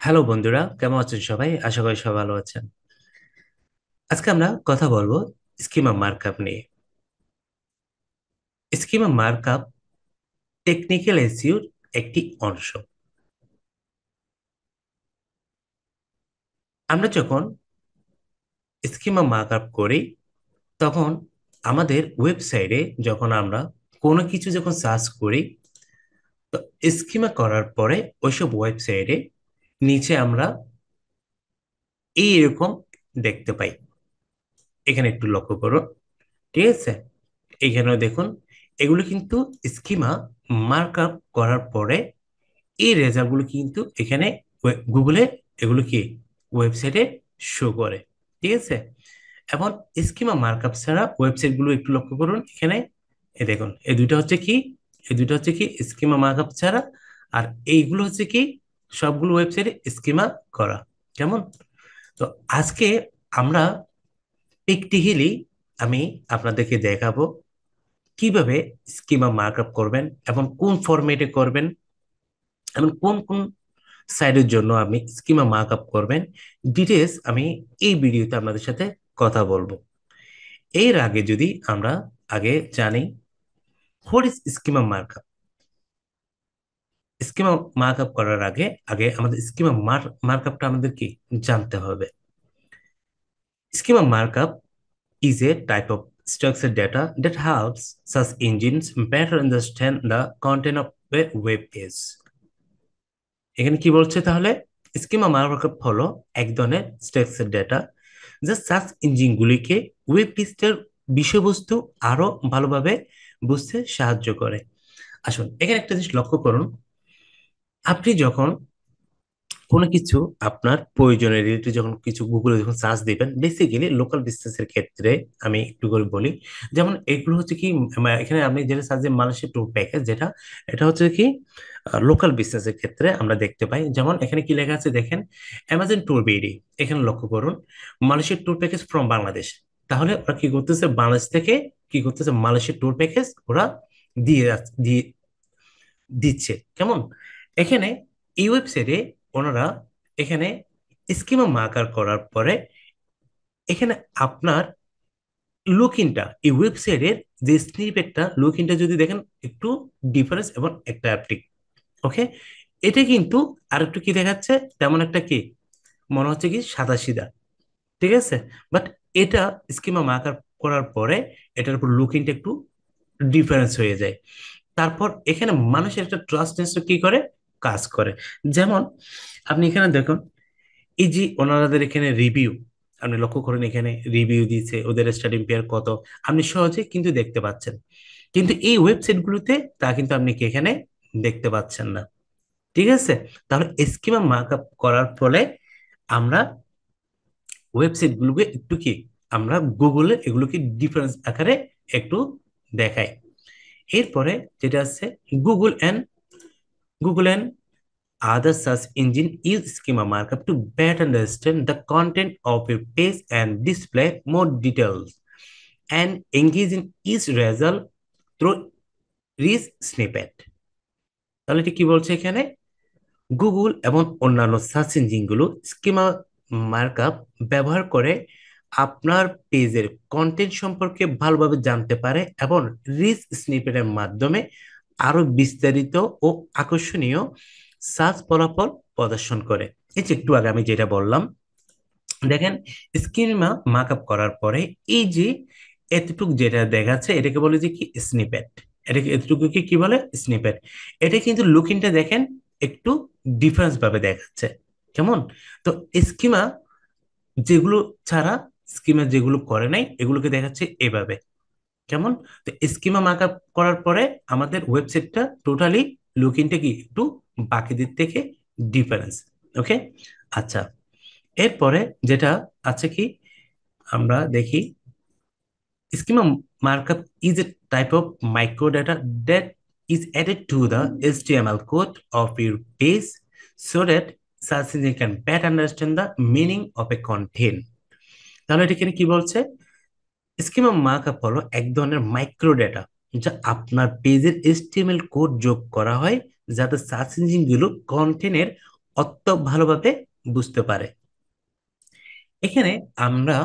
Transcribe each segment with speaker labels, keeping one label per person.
Speaker 1: Hello বন্ধুরা, কেমন আছেন সবাই? আশা করি সবাই ভালো আছেন। আজকে আমরা কথা বলবো স্কিমা মার্কআপ নিয়ে। স্কিমা মার্কআপ টেকনিক্যাল এসইওর একটি অংশ। আমরা যখন স্কিমা মার্কআপ করি তখন আমাদের ওয়েবসাইটে যখন আমরা কোনো কিছু যখন সার্চ করি, তো স্কিমা করার পরে ওইসব ওয়েবসাইটে নিচে আমরা এইরকম দেখতে পাই। এখানে একটু লক্ষ্য করুন, ঠিক আছে? এইখানেও দেখুন, এগুলো কিন্তু স্কিমা মার্কআপ করার পরে এই রেজাল্টগুলো কিন্তু এখানে গুগলে এগুলো কি ওয়েবসাইটে শো করে, ঠিক আছে? এখন স্কিমা মার্কআপ ছাড়া ওয়েবসাইট গুলো একটু লক্ষ্য করুন। এখানে এই দেখুন, এই দুইটা হচ্ছে কি, এই দুইটা হচ্ছে কি স্কিমা মার্কআপ ছাড়া, আর এইগুলো হচ্ছে কি সবগুলো ওয়েবসাইটে স্কিমা করা। কেমন? তো আজকে আমরা প্র্যাকটিক্যালি আমি আপনাদেরকে দেখাবো কিভাবে স্কিমা মার্কআপ করবেন এবং কোন ফরম্যাটে করবেন এবং কোন কোন সাইডের জন্য আপনি স্কিমা মার্কআপ করবেন। ডিটেলস আমি এই ভিডিওতে আপনাদের সাথে কথা বলবো। এর আগে যদি আমরা আগে জানি what is schema markup. Schema markup করার আগে আগে আমাদের স্কিমা মার্কআপটা আমাদের কি জানতে হবে। Schema markup is a type of structured data that helps search engines better understand the content of a web page. এখানে কি বলছে তাহলে? স্কিমা মার্কআপ হলো এক ধরনের স্ট্রাকচার ডেটা যা সার্চ ইঞ্জিনগুলিকে ওয়েব পৃষ্ঠার বিষয়বস্তু আরো ভালোভাবে বুঝতে সাহায্য করে। আসুন এখানে একটা জিনিস লক্ষ্য করুন। আপনি যখন কোনো কিছু আপনার প্রয়োজনের রিলেটেড যখন কিছু গুগলে যখন সার্চ দিবেন, বেসিক্যালি লোকাল বিজনেসের ক্ষেত্রে আমি একটু করে বলি। যেমন এগুলো হচ্ছে কি, এখানে আপনি যেটা সার্চ দিন মালয়েশিয়া ট্যুর প্যাকেজ, যেটা এটা হচ্ছে কি লোকাল বিজনেসের ক্ষেত্রে আমরা দেখতে পাই। যেমন এখানে কি লেখা আছে দেখেন, অ্যামাজন ট্যুর বিডি। এখানে লক্ষ্য করুন, Malaysia tour package from Bangladesh. তাহলে ওরা কি করতেছে, বাংলাদেশ থেকে কি করতেছে মালয়েশিয়া ট্যুর প্যাকেজ ওরা দিয়ে দিচ্ছে। কেমন? এখানে এই ওয়েবসাইটে ওনারা এখানে স্কিমা মার্কার করার পরে এখানে আপনার লুকিংটা এই ওয়েবসাইটের যে স্নিপেটটা লুকিংটা যদি দেখেন একটু ডিফারেন্স এবং একটা অ্যাপ্টিক। ওকে, এটা কিন্তু আর একটু কি দেখাচ্ছে, তেমন একটা কি মনে হচ্ছে কি সাদা সিধা, ঠিক আছে? বাট এটা স্কিমা মার্কার করার পরে এটার উপর লুকিংটা একটু ডিফারেন্স হয়ে যায়। তারপর এখানে মানুষের একটা ট্রাস্ট কি করে, কাজ করে। যেমন আপনি এখানে দেখুন, এই যে ওনাদের এখানে রিভিউ, আপনি লক্ষ্য করেন এখানে রিভিউ দিয়েছে, ওদের স্টাডি পেয়ার কত, আপনি সহজে কিন্তু দেখতে পাচ্ছেন। কিন্তু এই ওয়েবসাইট গুলোতে তা কিন্তু আপনি কি এখানে দেখতে পাচ্ছেন না, ঠিক আছে? তাহলে স্কিমা মার্কআপ করার ফলে আমরা ওয়েবসাইট গুলোকে একটু কি আমরা গুগলে এগুলোকে ডিফারেন্স আকারে একটু দেখাই। এরপরে যেটা আছে, Google and Google and other search engine use schema markup to better understand the content of a page and display more details and engage in each result through rich snippet। তাহলে এটা কি বলছে এখানে? গুগল এবং অন্যান্য search ইঞ্জিনগুলো schema markup ব্যবহার করে আপনার পেজের কন্টেন্ট সম্পর্কে ভালোভাবে জানতে পারে এবং রিচ স্নিপেটের মাধ্যমে আরো বিস্তারিত ও আকর্ষণীয় সার্চ ফলাফল প্রদর্শন করে। এই যে একটু আগে আমি যেটা বললাম, দেখেন স্কিমা মার্কআপ করার পরে এই যে এতটুকু যেটা দেখাচ্ছে এটাকে বলে যে কি স্নিপেট। এটাকে এতটুকুকে কি বলে? স্নিপেট। এটা কিন্তু লুকিংটা দেখেন একটু ডিফারেন্স ভাবে দেখাচ্ছে। কেমন? তো স্কিমা যেগুলো ছাড়া, স্কিমা যেগুলো করে নাই এগুলোকে দেখাচ্ছে এভাবে। কেমন? তো স্কিমা মার্কআপ করার পরে আমাদের ওয়েবসাইটটা টোটালি লুকিংটা কি একটু বাকিদের থেকে ডিফারেন্স। ওকে, আচ্ছা। এরপরে যেটা আছে কি, আমরা দেখি schema markup is a type of microdata that is added to the HTML code of your page so that search engine can better understand the meaning of a content। তাহলে এটা এখানে কি বলছে? স্কিমা মার্কআপ হলো এক ধরনের মাইক্রোডাটা যা আপনার পেজের HTML কোড যোগ করা হয় যাতে সার্চ ইঞ্জিনগুলো কন্টেন্টের অত ভালোভাবে বুঝতে পারে। এখানে আমরা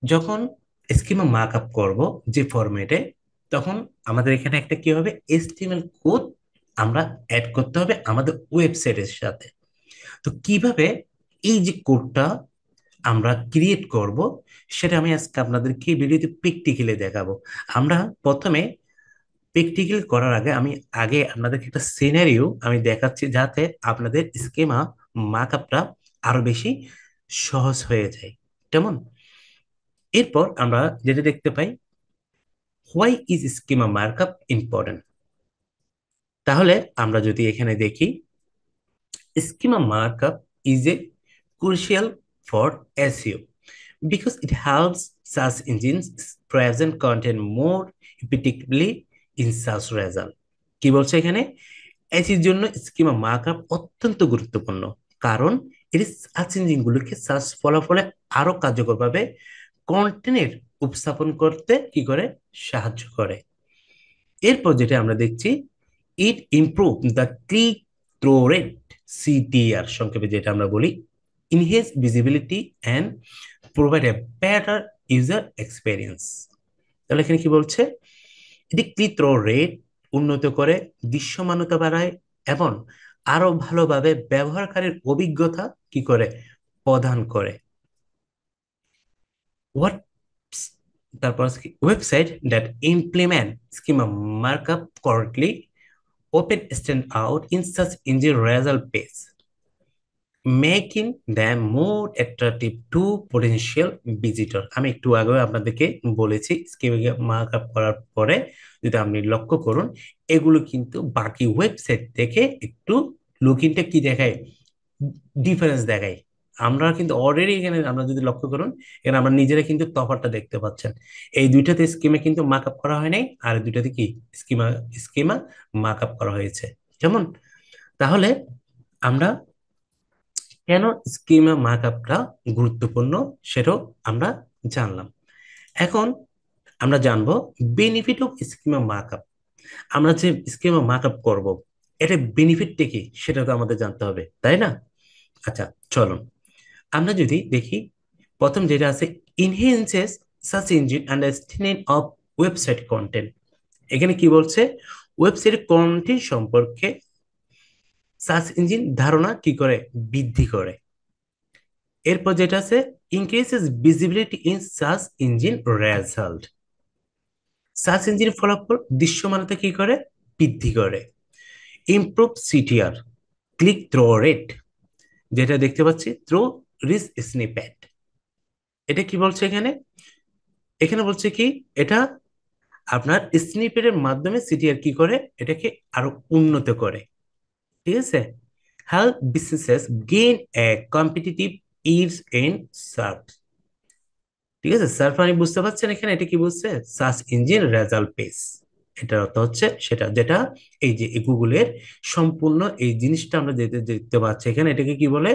Speaker 1: যখন স্কিমা মার্কআপ করব যে ফরম্যাটে, তখন আমাদের এখানে একটা কি হবে, এইচটিএমএল কোড আমরা অ্যাড করতে হবে আমাদের ওয়েবসাইটের সাথে। তো কিভাবে এই যে কোডটা আমরা ক্রিয়েট করব, সেটা আমি আজকে আপনাদেরকে এই ভিডিওতে প্র্যাকটিক্যালি দেখাবো। আমরা প্রথমে প্র্যাকটিক্যাল করার আগে আমি আপনাদেরকে একটা সিনারিও আমি দেখাচ্ছি, যাতে আপনাদের স্কিমা মার্কআপটা আরো বেশি সহজ হয়ে যায়। কেমন? এরপর আমরা যেটা দেখতে পাই, why is schema markup important. তাহলে আমরা যদি এখানে দেখি, schema markup is a crucial for SEO because it helps search engines present content more predictably in search result. কি বলছে এখানে? এসির জন্য স্কিমা মার্কআপ অত্যন্ত গুরুত্বপূর্ণ, কারণ এটি সার্চ ইঞ্জিনগুলোকে সার্চ ফলাফলে আরো কার্যকরভাবে কন্টেন্টের উপস্থাপন করতে কি করে, সাহায্য করে। এরপর যেটা আমরা দেখছি, it improve the click through rate, CTR সংক্ষেপে যেটা আমরা বলি, enhance visibility and provide a better user experience. তাহলে এখানে কি বলছে, এটি ক্লিক থ্রো রেট উন্নত করে, দৃশ্যমানতা বাড়ায় এবং আরো ভালোভাবে ব্যবহারকারীর অভিজ্ঞতা কি করে, প্রদান করে। হোয়াট, তারপর website that implement schema markup correctly open stand out in search engine result page, making them more attractive to potential visitor। আমি একটু আগে আপনাদেরকে বলেছি, স্কিমা মার্কআপ করার পরে যদি আপনি লক্ষ্য করুন, এগুলো কিন্তু বাকি ওয়েবসাইট থেকে একটু লুকিংটা কি দেখায়, ডিফারেন্স দেখায়। আমরা কিন্তু অলরেডি এখানে আমরা যদি লক্ষ্য করুন, এখানে আমরা নিজেরা কিন্তু তফাৎটা দেখতে পাচ্ছেন। এই দুইটাতে স্কিমে কিন্তু মার্কআপ করা হয় নাই, আর দুইটাতে কি স্কিমা স্কিমা মার্কআপ করা হয়েছে। কেমন? তাহলে আমরা কেন স্কিমা মার্কআপটা গুরুত্বপূর্ণ সেটাও আমরা জানলাম। এখন আমরা জানবো বেনিফিট অফ স্কিমা মার্কআপ। আমরা যে স্কিমা মার্কআপ করব, এটা বেনিফিটটা কি সেটা তো আমাদের জানতে হবে, তাই না? আচ্ছা, চলুন আমরা যদি দেখি, প্রথম যেটা আছে, enhances search engine understanding of website content. এখানে কি বলছে, ওয়েবসাইট কন্টেন্ট সম্পর্কে সার্চ ইঞ্জিন ধারণা কি করে, বৃদ্ধি করে। এরপর যেটা আছে, increases visibility in search engine result. Search engine ফলাফল দৃশ্যমানতা কি করে, বৃদ্ধি করে। Improve CTR, click through rate, যেটা দেখতে পাচ্ছি থ্রো রিচ স্নিপেট। এটা কি বলছে এখানে? এখানে বলছে কি, এটা আপনার স্নিপেটের মাধ্যমে সিটিআর কি করে, এটাকে আরো উন্নত করে। ঠিক আছে? Help businesses gain A competitive is in search. ঠিক আছে, সার্চ মানে বুঝতে পারছেন এখানে এটা কি বলছে, সার্চ ইঞ্জিন রেজাল্ট পেজ। এটার অর্থ হচ্ছে সেটা, যেটা এই যে গুগলের সম্পূর্ণ এই জিনিসটা আমরা যেতে দেখতে পাচ্ছি এখানে, এটাকে কি বলে,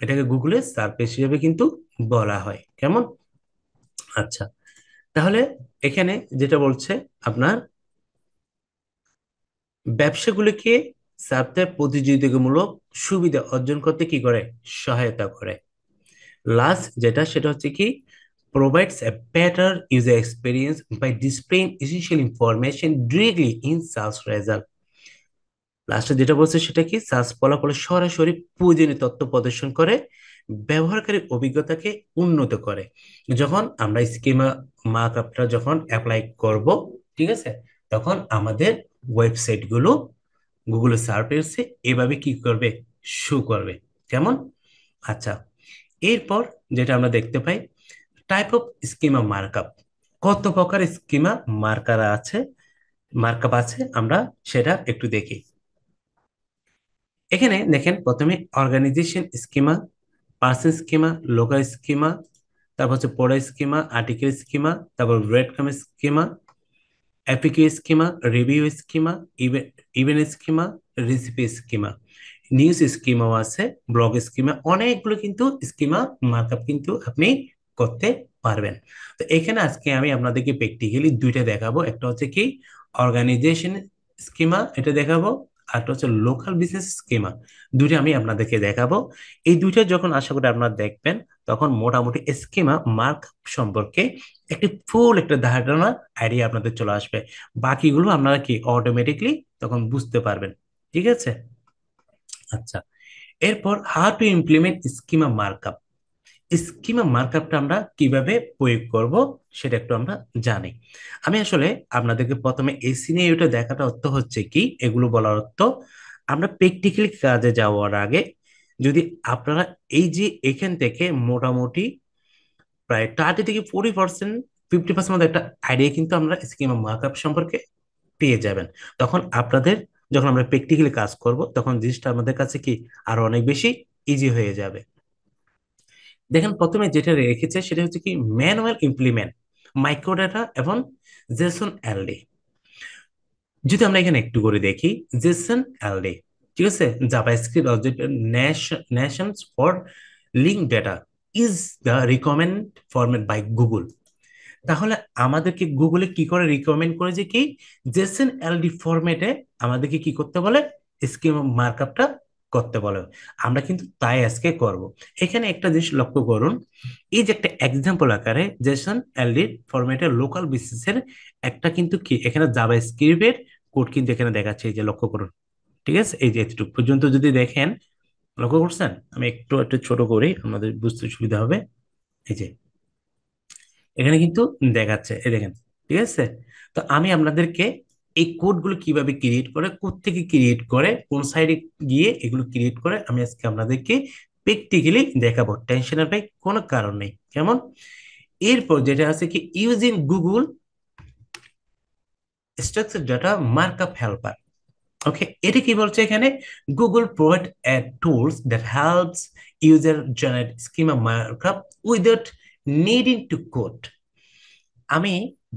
Speaker 1: এটাকে গুগলের সার্চ পেজ হিসেবে কিন্তু বলা হয়। কেমন? আচ্ছা, তাহলে এখানে যেটা বলছে, আপনার ব্যবসাগুলিকে সার্চে প্রতিযোগিতামূলক সুবিধা অর্জন করতে কি করে, সহায়তা করে। লাস্ট যেটা, সেটা হচ্ছে কি, provides a better user experience by displaying essential information directly in search result। লাস্টে যেটা বলছে সেটা কি, সার্চ ফলাফলে সরাসরি প্রয়োজনীয় তথ্য প্রদর্শন করে, ব্যবহারকারীর অভিজ্ঞতাকে উন্নত করে। যখন আমরা স্কিমা মার্কআপটা যখন অ্যাপ্লাই করব, ঠিক আছে, তখন আমাদের ওয়েবসাইট গুলো গুগলের সার্চে এভাবে কি করবে, শো করবে। কেমন? আচ্ছা, এরপর যেটা আমরা দেখতে পাই, টাইপ অফ স্কিমা মার্কআপ। কত প্রকার স্কিমা মার্কআপ আছে আমরা সেটা একটু দেখি। এখানে দেখেন, প্রথমে organization schema, person schema, local schema, তারপর হচ্ছে পোডা স্কিমা, আর্টিকেল স্কিমা, তারপর breadcrumb schema, FAQ schema, review schema, event schema, recipe schema, news স্কিমাও আছে, ব্লগ স্কিমা, অনেকগুলো কিন্তু স্কিমা মার্কআপ কিন্তু আপনি করতে পারবেন। তো এখানে আজকে আমি আপনাদেরকে প্র্যাকটিক্যালি দুইটা দেখাবো, একটা হচ্ছে কি অর্গানাইজেশন স্কিমা, এটা দেখাবো, একটা হচ্ছে লোকাল বিজনেস স্কিমা। দুইটা আমি আপনাদেরকে দেখাবো। এই দুইটা যখন আশা করি আপনারা দেখবেন, তখন মোটামুটি স্কিমা মার্ক সম্পর্কে একটি ফুল একটা ধারণা, আইডিয়া আপনাদের চলে আসবে। বাকিগুলো আপনারা কি অটোমেটিকলি তখন বুঝতে পারবেন। ঠিক আছে? আচ্ছা, এরপর how to implement schema markup. Schema মার্কআপটা আমরা কিভাবে প্রয়োগ করব সেটা একটু আমরা জানি। আমি আসলে আপনাদেরকে প্রথমে এই সিনারিওটা দেখাটা অর্থ হচ্ছে কি, এগুলো বলার অর্থ আমরা প্র্যাকটিক্যালি কাজে যাওয়ার আগে যদি আপনারা এই যে এখান থেকে মোটামুটি প্রায় 30 থেকে 40%, 50% মতো একটা আইডিয়া কিন্তু আমরা স্কিমা মার্কআপ সম্পর্কে পেয়ে যাবেন। তখন আপনাদের যখন আমরা প্র্যাকটিক্যালি কাজ করব, তখন জিনিসটা আমাদের কাছে কি আরো অনেক বেশি ইজি হয়ে যাবে। দেখেন প্রথমে যেটা রেখেছে সেটা হচ্ছে কি ম্যানুয়াল ইমপ্লিমেন্ট, মাইক্রোডাটা এবং জেসন এলডি। যদি আমরা এখানে একটু করে দেখি, জেসন এলডি, ঠিক আছে, JavaScript object notation for link data is the recommend format by Google. তাহলে আমাদেরকে গুগলে কি করে রিকমেন্ড করে যে কি জেসন এলডি ফরম্যাটে আমাদেরকে কি করতে বলে, স্কিম মার্কআপটা করতে বলে। আমরা কিন্তু তাই আজকে করব। এখানে একটা জিনিস লক্ষ্য করুন, এই যে একটা এক্সাম্পল আকারে জেসন এলডি ফরম্যাটের লোকাল বেসিসের একটা কিন্তু কি এখানে জাভা স্ক্রিপ্টের কোড কিন্তু এখানে দেখাচ্ছে, এই যে লক্ষ্য করুন। ঠিক আছে, এই যে এতটুকু পর্যন্ত যদি দেখেন, লক্ষ্য করছেন, আমি একটু একটু ছোট করি আমাদের বুঝতে সুবিধা হবে। এই যে এখানে কিন্তু দেখাচ্ছে, এই দেখেন। ঠিক আছে, তো আমি আপনাদেরকে এই কোডগুলো কিভাবে ক্রিয়েট করে, কোথ থেকে ক্রিয়েট করে, কোন সাইডে গিয়ে এগুলো ক্রিয়েট করে আমি আজকে আপনাদেরকে প্র্যাকটিক্যালি দেখাবো। টেনশনের ভাই কোনো কারণ নেই, কেমন? এরপর যেটা আছে কি using Google structure data markup helper. Okay, এটা কি বলছে এখানে, Google provide a tools that helps user generate schema markup without needing to code. আমি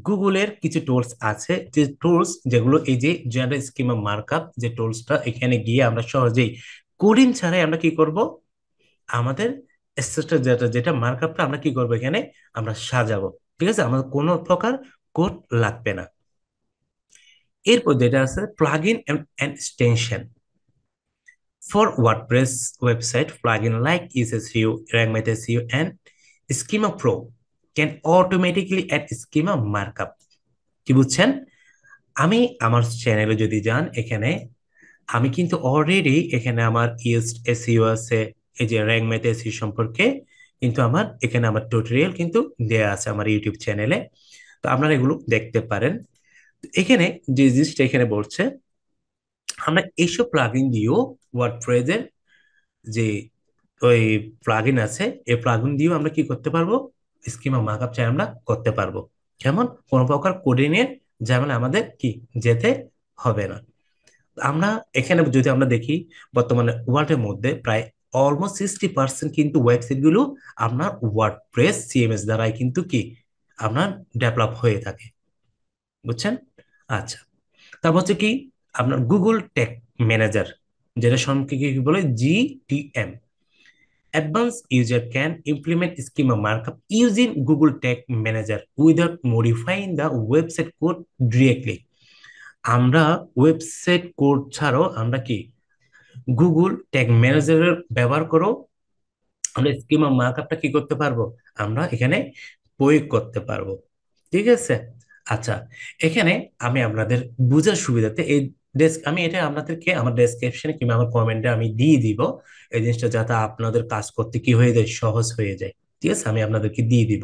Speaker 1: গুগলের কিছু টুলস আছে, যে টুলস যেগুলো এই যে জেনারেল স্কিমা মার্কআপ যে টুলসটা, এখানে গিয়ে আমরা সহজেই কোডিং ছাড়াই আমরা কি করব, আমাদের স্ট্রাকচার যেটা যেটা মার্কআপটা আমরা কি করব এখানে আমরা সাজাবো। ঠিক আছে, আমাদের কোনো প্রকার কোড লাগবে না। এরপর যেটা আছে plugin and extension for WordPress website, plugin like SEO, rank SEO and schema pro can automatically add schema markup. কি বুঝছেন? আমি আমার চ্যানেলে যদি যান, এখানে আমি কিন্তু অলরেডি এখানে আমার ইএস এসইও আছে, এই যে র্যাঙ্ক ম্যাথ এসইও সম্পর্কে কিন্তু আমার এখানে আমার টিউটোরিয়াল কিন্তু দেয়া আছে আমার ইউটিউব চ্যানেলে। তো আপনারা এগুলো দেখতে পারেন। তো এখানে যে জিনিসটা এখানে বলছে, আমরা এইসব প্লাগইন দিয়েও ওয়ার্ডপ্রেসের যে ওই প্লাগইন আছে, এই প্লাগইন দিয়েও আমরা কি করতে পারবো, স্কিমা মার্কআপ চাই আমরা করতে পারবো। কেমন? কোনো প্রকার কোডিংয়ের ঝামেলা আমাদের কি যেতে হবে না। আমরা এখানে যদি আমরা দেখি, বর্তমানে ওয়ার্ল্ডের মধ্যে প্রায় অলমোস্ট 60% কিন্তু ওয়েবসাইট গুলো আপনার ওয়ার্ডপ্রেস সিএমএস দ্বারাই কিন্তু কি আপনার ডেভেলপ হয়ে থাকে। বুঝছেন? আচ্ছা, তারপর হচ্ছে কি আপনার গুগল টেক ম্যানেজার, যেটা সম্পর্কে কি বলে GTM, advance user can implement schema markup using Google tag manager without modifying the website code directly. আমরা ওয়েবসাইট কোড ছাড়াও আমরা কি গুগল ট্যাগ ম্যানেজারের ব্যবহার করো আমরা স্কিমা মার্কআপটা কি করতে পারবো, আমরা এখানে প্রয়োগ করতে পারবো। ঠিক আছে? আচ্ছা, এখানে আমি আপনাদের বোঝার সুবিধাতে এই ডেস্ক আমি এটা আপনাদেরকে আমার ডেসক্রিপশনে কিংবা আমার কমেন্টে আমি দিয়ে দিব, এই জিনিসটা যাতে আপনাদের কাজ করতে কি হয়ে যায়, সহজ হয়ে যায়। ঠিক আছে, আমি আপনাদেরকে দিয়ে দিব।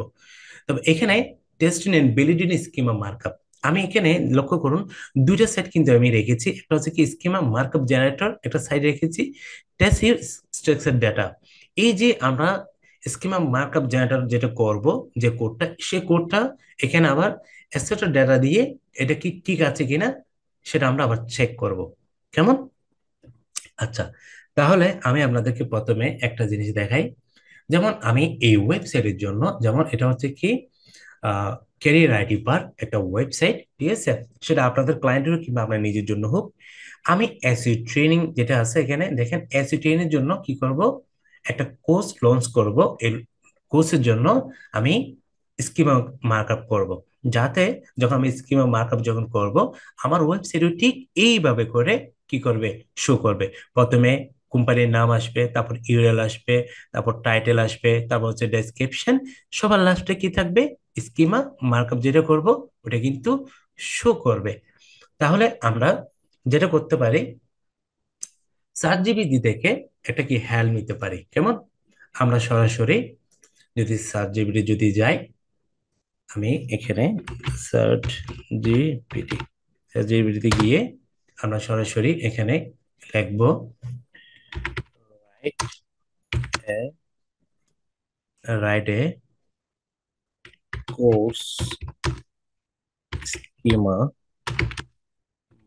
Speaker 1: তবে এখানে testing and validity schema markup, আমি এখানে লক্ষ্য করুন দুইটা সাইট কিন্তু আমি রেখেছি, একটা হচ্ছে কি স্কিমা মার্কআপ জেনারেটর, একটা সাইট রেখেছি টেস্ট ইউর স্ট্রাকচার ডাটা। এই যে আমরা স্কিমা মার্কআপ জেনারেটর যেটা করব, যে কোডটা, সে কোডটা এখানে আবার স্ট্রাকচার ডাটা দিয়ে এটা কি ঠিক আছে কিনা সেটা আমরা আবার চেক করব। কেমন? আচ্ছা, তাহলে আমি আপনাদেরকে প্রথমে একটা জিনিস দেখাই। যেমন আমি এই ওয়েবসাইটের জন্য, যেমন এটা হচ্ছে কি ক্যারিয়ার আইডি পার একটা ওয়েবসাইট, ঠিক আছে, সেটা আপনাদের ক্লায়েন্টের কিংবা আপনার নিজের জন্য হোক। আমি এসইও ট্রেনিং যেটা আছে এখানে দেখেন, এসইও ট্রেনিং এর জন্য কি করব, একটা কোর্স লঞ্চ করব। এই কোর্সের জন্য আমি স্কিমা মার্কআপ করব, যাতে যখন আমি স্কিমা মার্কআপ যখন করব আমার ওয়েবসাইটে ঠিক এইভাবে করে কি করবে, শো করবে। প্রথমে কোম্পানির নাম আসবে, তারপর ইউআরএল আসবে, তারপর টাইটেল আসবে, তারপর হচ্ছে ডেসক্রিপশন, সবার লাস্টে কি থাকবে, স্কিমা মার্কআপ যেটা করব ওটা কিন্তু শো করবে। তাহলে আমরা যেটা করতে পারি, চার জিবি থেকে একটা কি হেল্প নিতে পারি, কেমন? আমরা সরাসরি যদি সার্চ জিপিটি যদি যাই, আমি এখানে সার্চ জিপিটি, সার্চ জিপিটিতে গিয়ে আমরা সরাসরি এখানে লিখবো write a write a course schema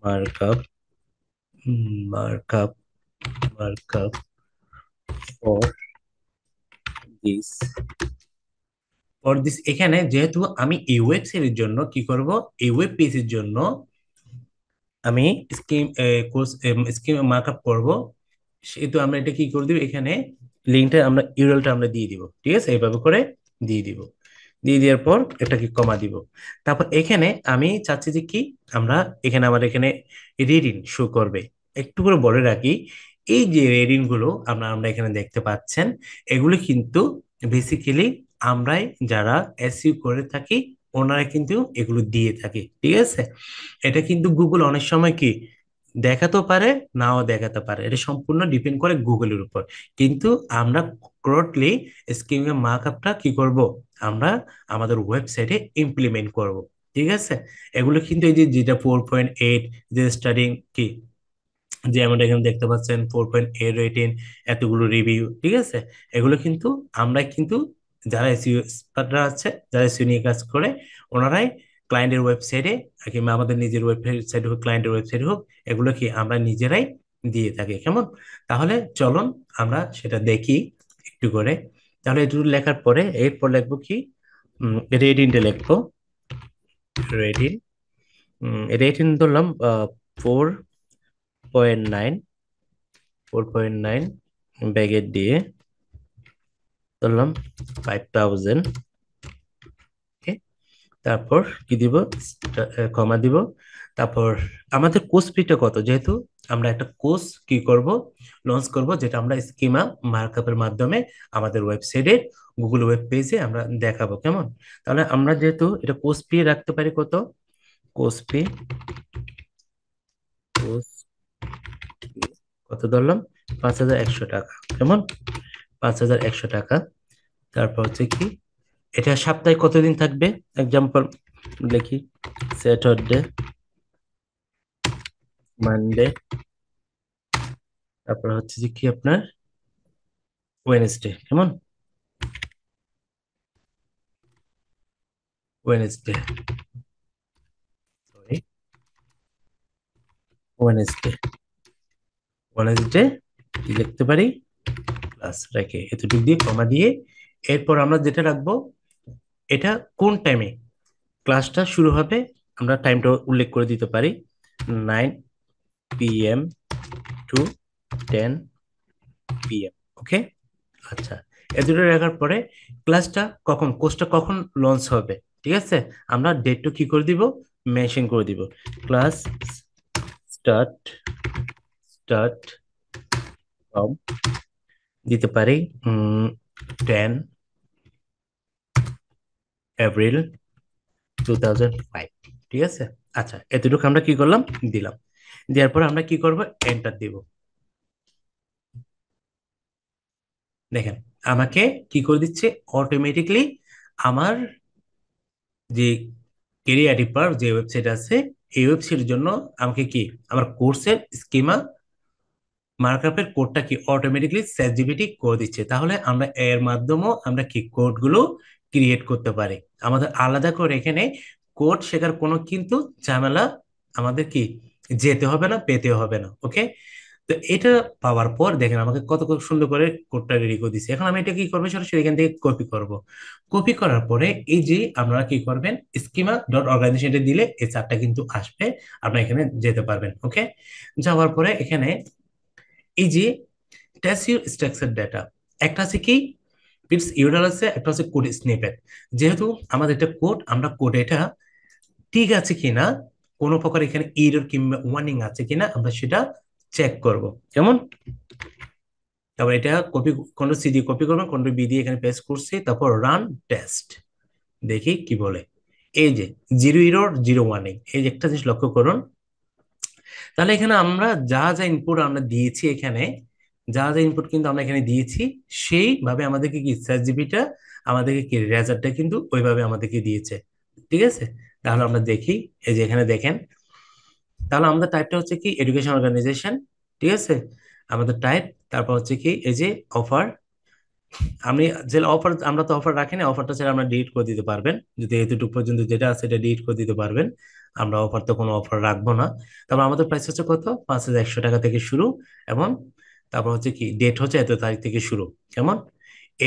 Speaker 1: markup markup markup for this এখানে যেহেতু আমি এই ওয়েবসাইটের জন্য কি করব, এই ওয়েব পেজের জন্য আমি স্কিম কোর্স স্কিম মার্কআপ করব, সেহেতু আমরা এটা কি করে দিব, এখানে লিঙ্কটা আমরা ইউআরএলটা আমরা দিয়ে দিব, ঠিক আছে, এইভাবে করে দিয়ে দিব। দিয়ে দেওয়ার পর এটা কি কমা দিব। তারপর এখানে আমি চাচ্ছি যে কি, আমরা এখানে আমার এখানে রিডিং শো করবে। একটু করে বলে রাখি, এই যে রিডিং গুলো আমরা আমরা এখানে দেখতে পাচ্ছেন, এগুলো কিন্তু বেসিক্যালি আমরাই যারা এসইও করে থাকি, ওনারা কিন্তু এগুলো দিয়ে থাকি, ঠিক আছে। এটা কিন্তু গুগল অনেক সময় কি দেখাতেও পারে, নাও দেখাতে পারে, এটা সম্পূর্ণ ডিপেন্ড করে গুগলের উপর। কিন্তু আমরা ক্রোটলি স্কিমিং মার্কআপটা কি করব, আমরা আমাদের ওয়েবসাইটে ইমপ্লিমেন্ট করব, ঠিক আছে। এগুলো কিন্তু এই যে যেটা 4.8, যে স্টাডিং কি, যে আমরা এখানে দেখতে পাচ্ছেন 4.8 রেটিং, এতগুলো রিভিউ, ঠিক আছে। এগুলো কিন্তু আমরা কিন্তু যারা এসইও এক্সপার্টরা আছে, যারা এসইও নিয়ে কাজ করে, ওনারাই ক্লায়েন্টের ওয়েবসাইটে কিংবা আমাদের নিজের ওয়েবসাইট হোক, ক্লায়েন্টের ওয়েবসাইট হোক, এগুলো কি আমরা নিজেরাই দিয়ে থাকি, কেমন? তাহলে চলুন আমরা সেটা দেখি একটু করে। তাহলে একটু লেখার পরে এরপর লিখবো কি, রেটিংটা লিখবো, রেটিং, রেটিং ধরলাম 4.9, 4.9 ব্যাগেট দিয়ে ধরলাম 5,000। ওকে, তারপর কি দিব, কমা দিব। তারপর আমাদের কোর্স ফিটা কত, যেহেতু আমরা একটা কোর্স কি করব, লঞ্চ করব, যেটা আমরা স্কিমা মার্কআপের মাধ্যমে আমাদের ওয়েবসাইটে, গুগল ওয়েব পেজে আমরা দেখাবো, কেমন? তাহলে আমরা যেহেতু এটা কোর্স ফি রাখতে পারি কত, কোর্স ফি, কোর্স কত ধরলাম, 5,100 টাকা, কেমন? 5,100 টাকা। তারপর হচ্ছে কি, এটা সপ্তাহে কতদিন থাকবে, এক্সাম্পল লিখি, স্যাটারডে, মানডে, তারপর হচ্ছে যে কি আপনার ওয়েনেসডে, কেমন? ওয়েনেসডে, সরি, ওয়েনেসডে, ওয়েনেসডে কি লিখতে পারি, প্লাস রেখে এতটুকু দিয়ে কমা দিয়ে, এরপর আমরা যেটা রাখবো, এটা কোন টাইমে ক্লাসটা শুরু হবে, আমরা টাইমটা উল্লেখ করে দিতে পারি, 9 PM টু 10 PM। ওকে, আচ্ছা, এ দুটো রাখার পরে ক্লাসটা কখন, কোর্সটা কখন লঞ্চ হবে, ঠিক আছে, আমরা ডেটটা কি করে দিব, মেনশন করে দিব। ক্লাস স্টার্ট, স্টার্ট ফ্রম, দিতে পারি 10 এপ্রিল 2005, ঠিক আছে। আচ্ছা, এতটুকু আমরা কি করলাম, দিলাম। দেওয়ার পর আমরা কি করব, এন্টার দিব। দেখেন আমাকে কি করে দিচ্ছে, অটোমেটিকলি আমার যে কেরিয়ার রিপার যে ওয়েবসাইট আছে, এই ওয়েবসাইটের জন্য আমাকে কি, আমার কোর্সের স্কিমা মার্কআপের কোডটা কি অটোমেটিকলি চ্যাটজিপিটি করে দিচ্ছে। তাহলে আমরা এর মাধ্যমেও আমরা কি কোডগুলো ক্রিয়েট করতে পারি। আমাদের আলাদা করে এখানে কোড শেখার কোনো কিন্তু ঝামেলা আমাদের কি যেতে হবে না, পেতে হবে না। ওকে, তো এটা পাওয়ার পর দেখেন আমাকে কত কত সুন্দর করে কোডটা রেডি করে দিচ্ছে। এখন আমি এটা কি করবো, সরাসরি এখান থেকে কপি করব। কপি করার পরে এই যে আপনারা কি করবেন, স্কিমা ডট অর্গানাইজেশন দিলে এই চারটা কিন্তু আসবে, আপনারা এখানে যেতে পারবেন। ওকে, যাওয়ার পরে এখানে এই যে টেসিও স্ট্রাকচার ডেটা, একটা আছে কি পিটস ইউরাল আছে, একটা হচ্ছে কোড স্নিপেট। যেহেতু আমাদের এটা কোড, আমরা কোড এটা ঠিক আছে কিনা, কোনো প্রকার এখানে এরর কিংবা ওয়ার্নিং আছে কিনা আমরা সেটা চেক করব, কেমন? তারপর এটা কপি, কন্ট্রোল সি দিয়ে কপি করবেন, কন্ট্রোল বি দিয়ে এখানে পেস্ট করছি, তারপর রান টেস্ট, দেখি কি বলে। এই যে জিরো এরর জিরো ওয়ার্নিং, এই যে একটা জিনিস লক্ষ্য করুন। তাহলে এখানে আমরা যা যা ইনপুট আমরা দিয়েছি, এখানে যা যা ইনপুট কিন্তু আমরা এখানে দিয়েছি, সেইভাবে আমাদেরকে কি চ্যাট জিপিটা আমাদেরকে কি রেজাল্টটা কিন্তু ওইভাবে আমাদেরকে দিয়েছে। ঠিক আছে, তাহলে আমরা দেখি। এই যে এখানে দেখেন, তাহলে আমাদের টাইপটা হচ্ছে কি এডুকেশন অর্গানাইজেশন। ঠিক আছে, আমাদের টাইপ। তারপর হচ্ছে কি এই যে অফার। আমি যে অফার, আমরা তো অফার রাখি না, অফারটা ছাড়া আমরা ডিলিট করে দিতে পারবেন, যদি এতটুকু পর্যন্ত যেটা আছে এটা ডিলিট করে দিতে পারবেন। আমরা অফার তো কোনো অফার রাখবো না। তারপর আমাদের প্রাইস হচ্ছে কত, 5,100 টাকা থেকে শুরু। এবং তারপর হচ্ছে কি ডেট হচ্ছে এত তারিখ থেকে শুরু, কেমন?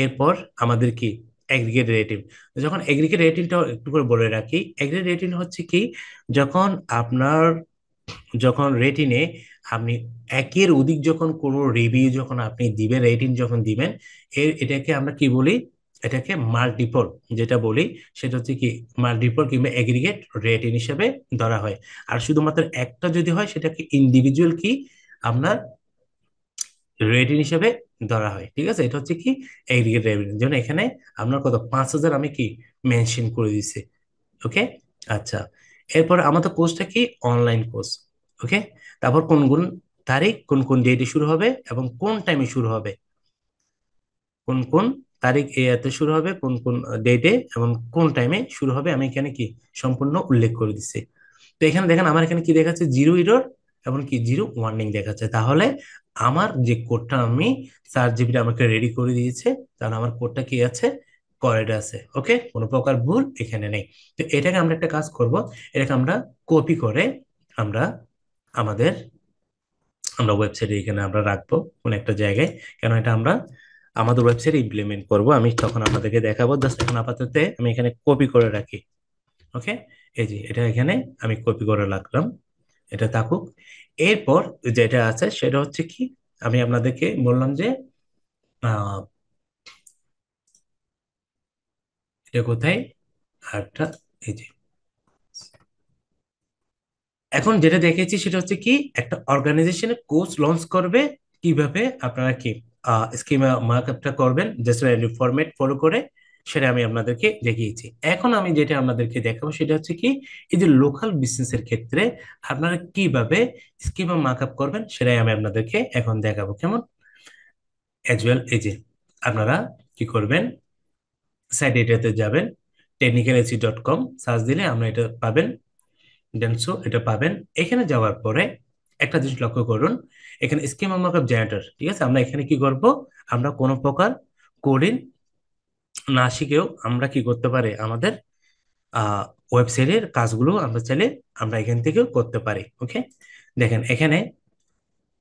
Speaker 1: এরপর আমাদের কি এগ্রিগেট রেটিং। যখন এগ্রিগেট রেটিংটা একটু করে বলে রাখি, এগ্রিগেট রেটিং হচ্ছে কি, যখন আপনার, যখন রেটিনে আপনি একের অধিক যখন কোনো রিভিউ যখন আপনি দিবেন, রেটিং যখন দিবেন, এটাকে আমরা কি বলি, এটাকে মাল্টিপল যেটা বলি, সেটা হচ্ছে কি মাল্টিপল কিংবা এগ্রিগেট রেটিং হিসেবে ধরা হয়। আর শুধুমাত্র একটা যদি হয়, সেটাকে ইন্ডিভিজুয়াল কি আপনার রেটিং হিসেবে ধরা হয়। ঠিক আছে, এটা হচ্ছে কি এগ্রিগেট রেটিং। যেমন এখানে আপনার কত 5,000 আমি কি মেনশন করে দিছি। ওকে, আচ্ছা। এরপর আমাদের কোর্সটা কি অনলাইন কোর্স। ওকে, তারপর কোন কোন তারিখ, কোন কোন ডেটে শুরু হবে এবং কোন টাইমে শুরু হবে, কোন কোন তারিখ এতে শুরু হবে, কোন কোন ডেটে এবং কোন টাইমে শুরু হবে, আমি এখানে কি সম্পূর্ণ উল্লেখ করে দিচ্ছি। তো এখানে দেখেন আমার এখানে কি দেখাচ্ছে, জিরো এরর এবং কি জিরো ওয়ার্নিং দেখাচ্ছে। তাহলে আমার যে কোডটা আমি চার জিবি আমাকে রেডি করে দিয়েছে, তাহলে আমার কোডটা কি আছে, করেক্ট আছে। ওকে, কোনো প্রকার ভুল এখানে নেই। তো এটাকে আমরা একটা কাজ করব, এটাকে আমরা কপি করে আমরা আমাদের, আমরা ওয়েবসাইটে এখানে আমরা রাখবো কোন একটা জায়গায়, কেন এটা আমরা আমাদের ওয়েবসাইটে ইমপ্লিমেন্ট করব। আমি তখন আপনাদেরকে দেখাবো, জাস্ট এখন আপাতত আমি এখানে কপি করে রাখি। ওকে, এই যে এটা এখানে আমি কপি করে রাখলাম, এটা থাকুক। এরপর যেটা আছে সেটা হচ্ছে কি, আমি আপনাদেরকে বললাম যে আহ, এটা কোথায়, আরটা, এই যে এখন যেটা দেখেছি সেটা হচ্ছে কি, একটা অর্গানাইজেশনে কোর্স লঞ্চ করবে, কিভাবে আপনারা কি স্কিমা মার্কআপটা করবেন, জাস্ট ফরম্যাট ফলো করে, সেটা আমি আপনাদেরকে দেখিয়েছি। এখন আমি যেটা আপনাদেরকে দেখাবো সেটা হচ্ছে কি, এই যে লোকাল বিজনেসের ক্ষেত্রে আপনারা কিভাবে স্কিমা মার্কআপ করবেন, সেটাই আমি আপনাদেরকে এখন দেখাবো, কেমন? অ্যাজ ওয়েল, এই যে আপনারা কি করবেন, সাইট এটাতে যাবেন, technicalac.com সার্চ দিলে আমরা এটা পাবেন। ডেনসো এটা পাবেন। এখানে যাওয়ার পরে একটা জিনিস লক্ষ্য করুন, এখানে স্কিমা মার্কআপ জেনারেটর। ঠিক আছে, আমরা এখানে কি করব, আমরা কোনো প্রকার কোডিং না শিখেও আমরা কি করতে পারি, আমাদের ওয়েবসাইটের কাজগুলো আমরা চাইলে আমরা এখান থেকেও করতে পারি। ওকে, দেখেন এখানে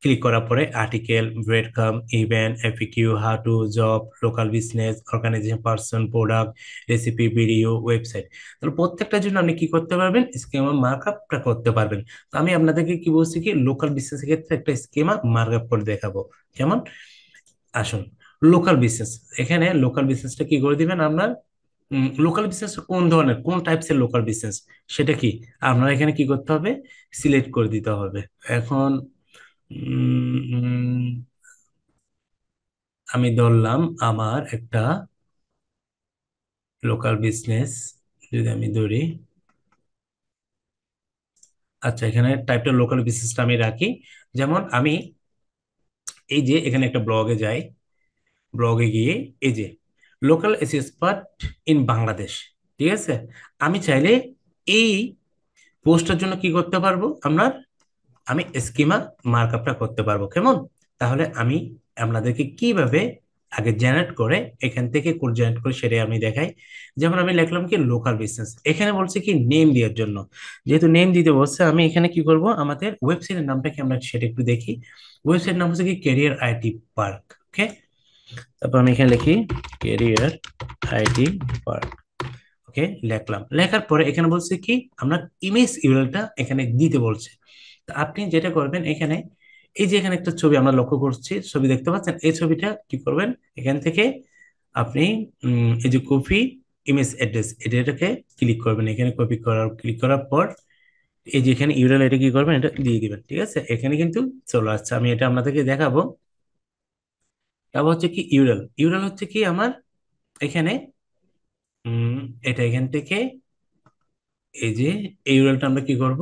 Speaker 1: ক্লিক করার পরে article, breadcrumb, event, FAQ, how to, job, local business, organization, person, product, recipe, video, website. তাহলে প্রত্যেকটার জন্য আপনি কি করতে পারবেন, স্কিমা মার্কআপটা করতে পারবেন। তো আমি আপনাদেরকে কি বলছি কি, লোকাল বিজনেসের ক্ষেত্রে একটা স্কিমা মার্কআপ করে দেখাবো, কেমন? আসুন, লোকাল বিজনেস, এখানে লোকাল বিজনেসটা কি করে দিবেন আপনার, লোকাল বিজনেস কোন ধরনের, কোন টাইপস এর লোকাল বিজনেস, সেটা কি আপনার এখানে কি করতে হবে, সিলেক্ট করে দিতে হবে। এখন উম, আমি ধরলাম আমার একটা লোকাল বিজনেস, যদি আমি ধরি, আচ্ছা এখানে টাইপটা লোকাল বিজনেসটা আমি রাখি। যেমন আমি এই যে এখানে একটা ব্লগে যাই, ব্লগে গিয়ে এই যে লোকাল এক্সপার্ট ইন বাংলাদেশ। ঠিক আছে, আমি চাইলে এই পোস্টের জন্য কি করতে পারবো, আপনার আমি স্কিমা মার্কআপটা করতে পারবো, কেমন? তাহলে আমি আপনাদেরকে কিভাবে আগে জেনারেট করে, এখান থেকে কোড জেনারেট করে সেটাই আমি দেখাই। যেমন আমি লিখলাম কি লোকাল বিজনেস, এখানে বলছে কি নেম দেওয়ার জন্য, যেহেতু নেম দিতে বলছে, আমি এখানে কি করব, আমাদের ওয়েবসাইটের নামটা কি আমরা সেটা একটু দেখি। ওয়েবসাইট নাম হচ্ছে কি ক্যারিয়ার আইটি পার্ক। ওকে, তারপর আমি এখানে লিখি ক্যারিয়ার আইটি পার্ক। ওকে, লিখলাম, লেখার পরে এখানে বলছে কি আপনার ইমেজ ইউআরএলটা এখানে দিতে বলছে। তো আপনি যেটা করবেন, এখানে এই যে এখানে একটা ছবি আমরা লক্ষ্য করছি, ছবি দেখতে পাচ্ছেন, এই ছবিটা কি করবেন, এখান থেকে আপনি এই যে কপি ইমেজ অ্যাড্রেস, এটাকে ক্লিক করবেন, এখানে কপি করার, ক্লিক করার পর এই যে এখানে ইউরাল, এটা কি করবেন, এটা দিয়ে দিবেন, ঠিক আছে? এখানে কিন্তু চলে আসছে, আমি এটা আপনাদেরকে দেখাবো। তারপর হচ্ছে কি ইউরাল, ইউরাল হচ্ছে কি আমার এখানে উম এটা এখান থেকে এই যে এই ইউরালটা আমরা কি করব,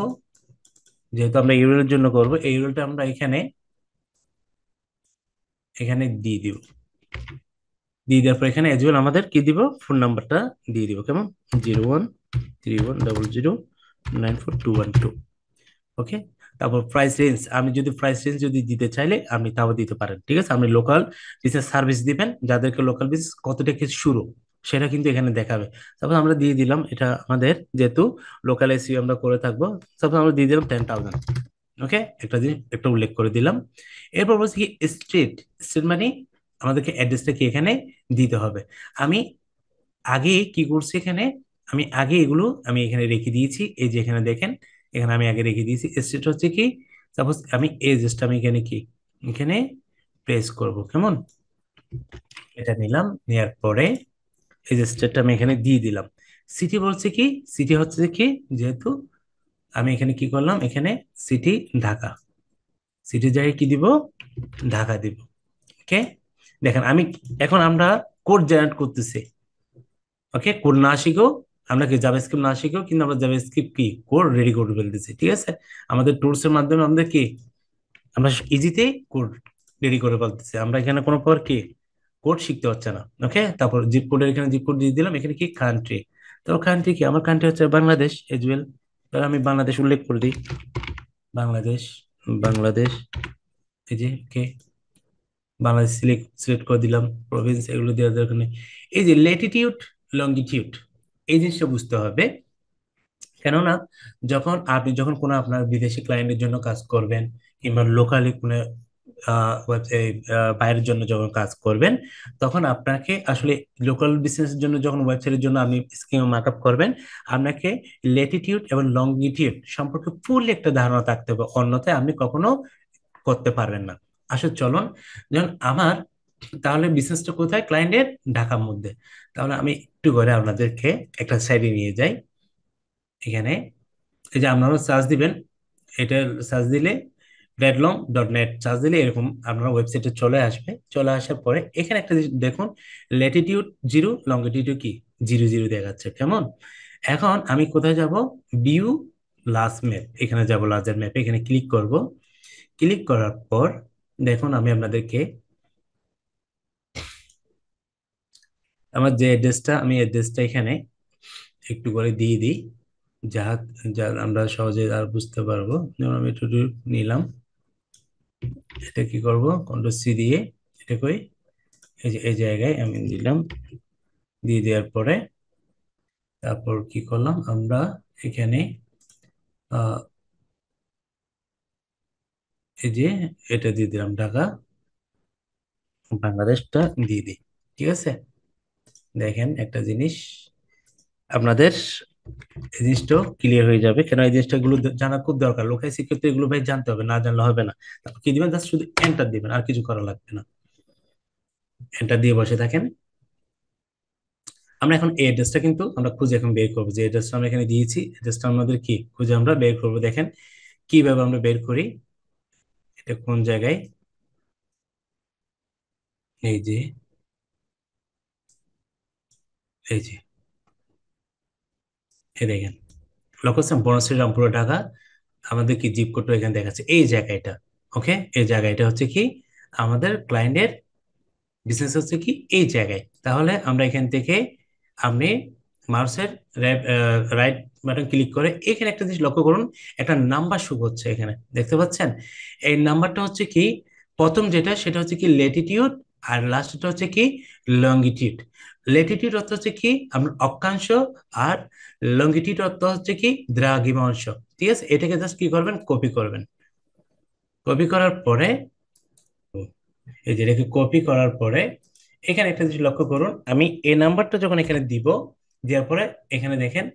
Speaker 1: যেহেতু আমরা ইউরালের জন্য করব, এই ইউরালটা আমরা এখানে এখানে দিয়ে দিব। দিয়ে দেওয়ার পর এখানে এজ ওয়েল আমাদের কি দিব, ফোন নাম্বারটা দিয়ে দিব, কেমন, 013100942212। ওকে। তারপর প্রাইস রেঞ্জ, আমি যদি প্রাইস রেঞ্জ যদি দিতে চাইলে আপনি তাও দিতে পারেন, ঠিক আছে? আপনি লোকাল বিজনেস সার্ভিস দিবেন, যাদেরকে লোকাল বিজনেস কত থেকে শুরু সেটা কিন্তু এখানে দেখাবে। তারপর আমরা দিয়ে দিলাম, এটা আমাদের যেহেতু লোকাল এসইও আমরা করে থাকবো, তারপর আমরা দিয়ে দিলাম 10,000। ওকে, একটা জিনিস একটা উল্লেখ করে দিলাম। এরপর বলছি কি স্ট্রিট, স্ট্রিট মানে আমাদেরকে অ্যাড্রেসটা কি এখানে দিতে হবে। আমি আগে কি করছি এখানে, আমি আগে এগুলো আমি এখানে রেখে দিয়েছি, এই যে এখানে দেখেন, এখানে আমি আগে রেখে দিয়েছি। স্টেট হচ্ছে কি, সাপোজ আমি এই জাস্ট আমি এখানে কি এখানে প্রেস করব, কেমন, এটা নিলাম, নেওয়ার পরে এই যে স্টেটটা আমি এখানে দিয়ে দিলাম। সিটি বলছে কি, সিটি হচ্ছে কি, যেহেতু আমি এখানে কি করলাম, এখানে সিটি ঢাকা, সিটি জায়গায় কি দিব, ঢাকা দিব। ওকে, দেখেন আমি এখন আমরা কোড জেনারেট করতেছি। ওকে, কোড না শিখেও, আমরা কি জাভাস্ক্রিপ্ট না শিখেও কিন্তু আমরা জাভাস্ক্রিপ্ট কি কোড রেডি করে ফেলতেছি, ঠিক আছে? আমাদের টুলস এর মাধ্যমে আমাদের কি আমরা ইজিতেই কোড রেডি করে ফেলতেছি, আমরা এখানে কোনো প্রকার কি কোড শিখতে হচ্ছে না। ওকে, তারপর জিপ কোডের এখানে জিপ কোড দিয়ে দিলাম, এখানে কি কান্ট্রি, তো কান্ট্রি কি, আমার কান্ট্রি হচ্ছে বাংলাদেশ এজ ওয়েল। তাহলে আমি বাংলাদেশ উল্লেখ করে দিই, বাংলাদেশ, বাংলাদেশ, এই যে ওকে, বাংলাদেশ সিলেক্ট সিলেক্ট করে দিলাম, প্রভিন্স এগুলো দেওয়ার দরকার নেই। এই যে ল্যাটিটিউড লঙ্গিটিউড, এই জিনিসটা বুঝতে হবে। কেননা যখন কোনো আপনার বিদেশি ক্লায়েন্টের জন্য কাজ করবেন, কিংবা লোকালি কোনো বাইরের জন্য যখন কাজ করবেন, তখন আপনাকে আসলে লোকাল বিজনেসের জন্য যখন ওয়েবসাইটের জন্য আপনি স্কিম মার্কআপ করবেন, আপনাকে লেটিটিউড এবং লংগিটিউড সম্পর্কে ফুল একটা ধারণা থাকতে হবে, অন্যথায় আপনি কখনো করতে পারবেন না। আসলে চলুন, যেমন আমার তাহলে বিজনেসটা কোথায়, ক্লায়েন্টের ঢাকার মধ্যে, তাহলে আমি একটু করে আপনাদেরকে একটা সাইডে নিয়ে যাই। এখানে এই যে আপনারা সার্চ দিবেন, এটা সার্চ দিলে redlong.net সার্চ দিলে এরকম আপনার ওয়েবসাইটে চলে আসবে। চলে আসার পরে এখানে একটা জিনিস দেখুন, ল্যাটিটিউড 0, লঙ্গিটিউড কি 0 0 দেখাচ্ছে, কেমন? এখন আমি কোথায় যাব, ভিউ লাস্ট ম্যাপ, এখানে যাব, লার্জার ম্যাপে এখানে ক্লিক করব। ক্লিক করার পর দেখুন আমি আপনাদেরকে আমার যে অ্যাড্রেসটা, আমি অ্যাড্রেসটা এখানে একটু করে দিয়ে দিই, যা যা আমরা সহজে আর বুঝতে পারবো। যেমন আমি একটু নিলাম, এটা কি করব, কন্ট্রোল সি দিয়ে এটা কই, এই যে এই জায়গায় আমি দিলাম, দিয়ে দেওয়ার পরে তারপর কি করলাম আমরা এখানে আহ, এই যে এটা দিয়ে দিলাম, ঢাকা বাংলাদেশটা দিয়ে দিই, ঠিক আছে? দেখেন একটা জিনিস আপনাদের, এই জিনিসটাও ক্লিয়ার হয়ে যাবে, কেন এই জিনিসটা গুলো জানা খুব দরকার, লোকাল সিকিউরিটি এগুলো ভাই জানতে হবে, না জানলে হবে না। তারপর কি দিবেন, জাস্ট শুধু এন্টার দিবেন, আর কিছু করা লাগবে না। এন্টার দিয়ে বসে থাকেন। আমরা এখন এই অ্যাড্রেসটা কিন্তু আমরা খুঁজে এখন বের করবো, যে অ্যাড্রেসটা আমরা এখানে দিয়েছি, অ্যাড্রেসটা আমাদের কি খুঁজে আমরা বের করবো। দেখেন কিভাবে আমরা বের করি, এটা কোন জায়গায়, এই যে এই যে এই দেখেন, লক্ষ্য করছেন, বনশ্রী রামপুরা ঢাকা, আমাদের কি জিপ কোডটা এখানে দেখাচ্ছে এই জায়গাটা। ওকে, এই জায়গাটা হচ্ছে কি আমাদের ক্লায়েন্টের বিজনেস হচ্ছে কি এই জায়গায়। তাহলে আমরা এখান থেকে আপনি মাউসের রাইট বাটন ক্লিক করে এখানে একটা জিনিস লক্ষ্য করুন, একটা নাম্বার শো হচ্ছে এখানে, দেখতে পাচ্ছেন? এই নাম্বারটা হচ্ছে কি, প্রথম যেটা সেটা হচ্ছে কি লেটিটিউড, আর লাস্টটা হচ্ছে কি লঙ্গিটিউড। লেটিটিউড অর্থ হচ্ছে কি আপনার অক্ষাংশ, আর লঙ্গিটিউড অর্থ হচ্ছে কি দ্রাঘিমাংশ। ঠিক আছে, এটাকে জাস্ট কি করবেন, কপি করবেন। কপি করার পরে এই যে এটাকে কপি করার পরে এখানে একটা জিনিস লক্ষ্য করুন, আমি এই নাম্বারটা যখন এখানে দিব, দেওয়ার পরে এখানে দেখেন,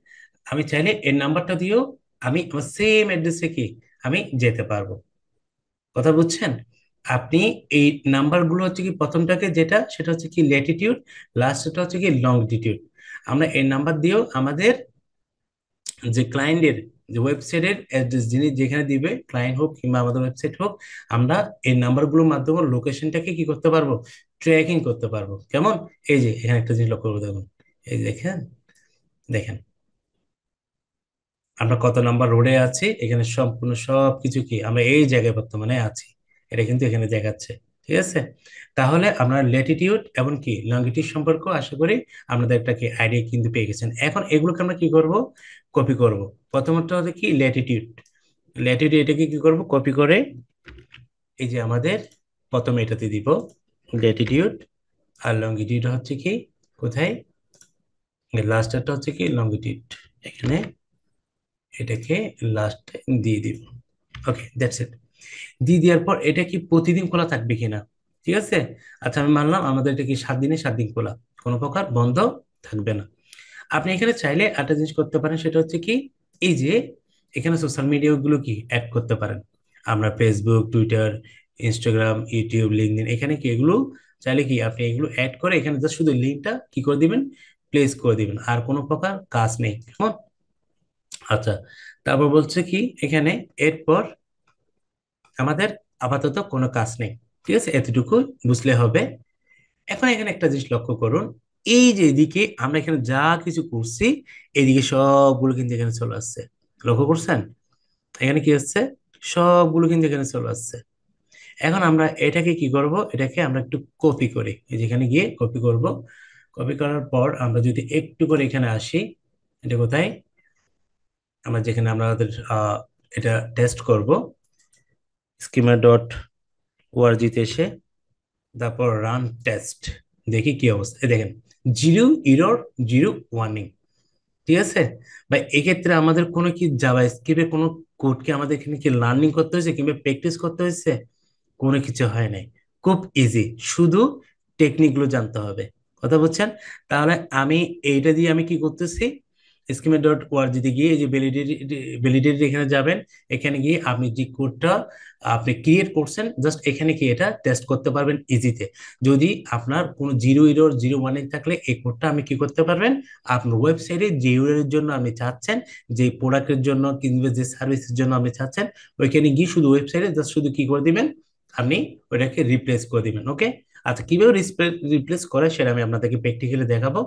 Speaker 1: আমি চাইলে এই নাম্বারটা দিয়েও আমি আমার সেম অ্যাড্রেসে কি আমি যেতে পারবো। কথা বুঝছেন? আপনি এই নাম্বারগুলো হচ্ছে কি, প্রথমটাকে যেটা সেটা হচ্ছে কি ল্যাটিটিউড, লাস্টটা হচ্ছে কি লংজিটিউড। আমরা এই নাম্বার দিয়েও আমাদের যে ক্লায়েন্টের যে ওয়েবসাইটের অ্যাড্রেস যিনি যেখানে দিবে, ক্লায়েন্ট হোক কিংবা আমাদের ওয়েবসাইট হোক, আমরা এই নাম্বারগুলোর মাধ্যমে লোকেশনটাকে কি করতে পারবো, ট্র্যাকিং করতে পারবো। কেমন? এই যে এখানে একটা জিনিস লক্ষ্য করে দেখুন, এই যে দেখেন, দেখেন আমরা কত নাম্বার রোডে আছি, এখানে সম্পূর্ণ সবকিছু কি আমরা এই জায়গায় বর্তমানে আছি, এটা কিন্তু এখানে দেখাচ্ছে। ঠিক আছে, তাহলে আমরা ল্যাটিটিউড এবং কি লঙ্গিটিউড সম্পর্ক আশা করি আপনাদের একটা কি আইডিয়া কিন্তু পেয়ে গেছেন। এখন এগুলোকে আমরা কি করব, কপি করব। প্রথমত হচ্ছে কি ল্যাটিটিউড, ল্যাটিটিউড এটাকে কি করব, কপি করে এই যে আমাদের প্রথমে এটাতে দিব ল্যাটিটিউড, আর লঙ্গিটিউড হচ্ছে কি কোথায়, লাস্টেরটা হচ্ছে কি লঙ্গিটিউড, এখানে এটাকে লাস্ট দিয়ে দিব। ওকে, দ্যাটস ইট। দিয়ে দেওয়ার পর এটা কি প্রতিদিন খোলা থাকবে কিনা, ঠিক আছে। আচ্ছা আমি মানলাম আমাদের এটা কি 7 দিনে 7 দিন খোলা, কোনো প্রকার বন্ধ থাকবে না। আপনি এখানে চাইলে একটা জিনিস করতে পারেন, সেটা হচ্ছে কি এই যে এখানে সোশ্যাল মিডিয়া গুলো কি অ্যাড করতে পারেন। আমরা Facebook, Twitter, Instagram, YouTube, LinkedIn, এখানে কি এগুলো চাইলে কি আপনি এগুলো অ্যাড করে এখানে জাস্ট শুধু লিঙ্কটা কি করে দিবেন, প্লেস করে দিবেন, আর কোনো প্রকার কাজ নেই। কেমন? আচ্ছা, তারপর বলছে কি এখানে এরপর আমাদের আপাতত কোনো কাজ নেই। ঠিক আছে, এতটুকু বুঝলে হবে। এখন এখানে একটা জিনিস লক্ষ্য করুন, এই যে এদিকে আমরা এখানে যা কিছু করছি, এদিকে সবগুলো কিন্তু এখানে চলে আসছে। লক্ষ্য করছেন? এখানে কি হচ্ছে, সবগুলো কিন্তু এখানে চলে আসছে। এখন আমরা এটাকে কি করব, এটাকে আমরা একটু কপি করি, এই যেখানে গিয়ে কপি করব। কপি করার পর আমরা যদি একটু করে এখানে আসি, এটা কোথায়, আমরা যেখানে আমাদের এটা টেস্ট করব, স্কিমা ডট ওআরজিতে এসে তারপর রান টেস্ট, দেখি কি অবস্থা। এই দেখেন, জিরো ইরর, জিরো ওয়ার্নিং। ঠিক আছে, বা এক্ষেত্রে আমাদের কোনো কি জাভা স্ক্রিপ্টের কোনো কোড কি আমাদের এখানে কি লার্নিং করতে হয়েছে কিংবা প্র্যাকটিস করতে হয়েছে? কোনো কিছু হয় নাই, খুব ইজি, শুধু টেকনিক গুলো জানতে হবে। কথা বলছেন? তাহলে আমি এইটা দিয়ে আমি কি করতেছি, স্কিমে ডট ওআরজিতে গিয়ে এই যে ভ্যালিডিটি, ভ্যালিডিটি এখানে যাবেন, এখানে গিয়ে আপনি যে কোডটা আপনি ক্রিয়েট করছেন জাস্ট এখানে কি এটা টেস্ট করতে পারবেন ইজিতে। যদি আপনার কোনো জিরো ইরর, জিরো ওয়ার্নিং থাকলে এই কোডটা আমি কি করতে পারবেন, আপনার ওয়েবসাইটে যে ইউআরএল এর জন্য আপনি চাচ্ছেন, যে প্রোডাক্টের জন্য কিংবা যে সার্ভিসের জন্য আপনি চাচ্ছেন, ওইখানে গিয়ে শুধু ওয়েবসাইটে জাস্ট শুধু কি করে দিবেন, আপনি ওটাকে রিপ্লেস করে দিবেন। ওকে, আচ্ছা কিভাবে রিপ্লেস করে সেটা আমি আপনাদেরকে প্র্যাকটিক্যালি দেখাবো।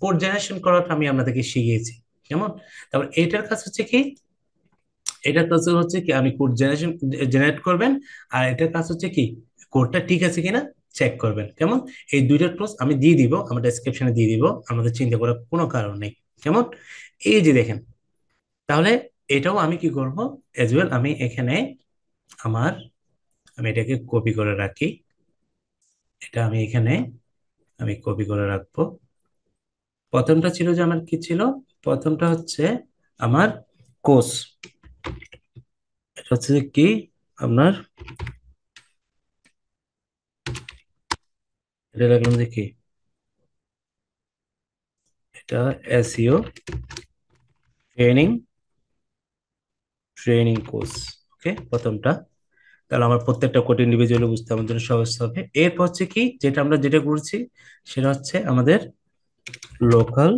Speaker 1: কোড জেনারেশন করাটা আমি আপনাদেরকে শিখিয়েছি। কেমন? তারপর এটার কাজ হচ্ছে কি, এটার কাজ হচ্ছে কি আপনি কোড জেনারেট করবেন, আর এটার কাজ হচ্ছে কি কোডটা ঠিক আছে কিনা চেক করবেন। কেমন? এই দুইটা টুলস আমি দিয়ে দিব, আমার ডেসক্রিপশনে দিয়ে দিব, আমাদের চিন্তা করার কোনো কারণ নেই। কেমন? এই যে দেখেন, তাহলে এটাও আমি কি করব, এজ ওয়েল আমি এখানে আমার, আমি এটাকে কপি করে রাখি, এটা আমি এখানে আমি কপি করে রাখবো। প্রথমটা ছিল যে আমার কি ছিল, প্রথমটা হচ্ছে আমার কোর্স, এটা হচ্ছে যে কি আপনার, এটা রাখলাম যে কি, এটা এসইও ট্রেনিং, ট্রেনিং কোর্স। ওকে, প্রথমটা। তাহলে আমার প্রত্যেকটা কোড ইন্ডিভিজুয়ালি বুঝতে আমার জন্য সহজ হবে। এরপর হচ্ছে কি যেটা আমরা যেটা করছি, সেটা হচ্ছে আমাদের লোকাল,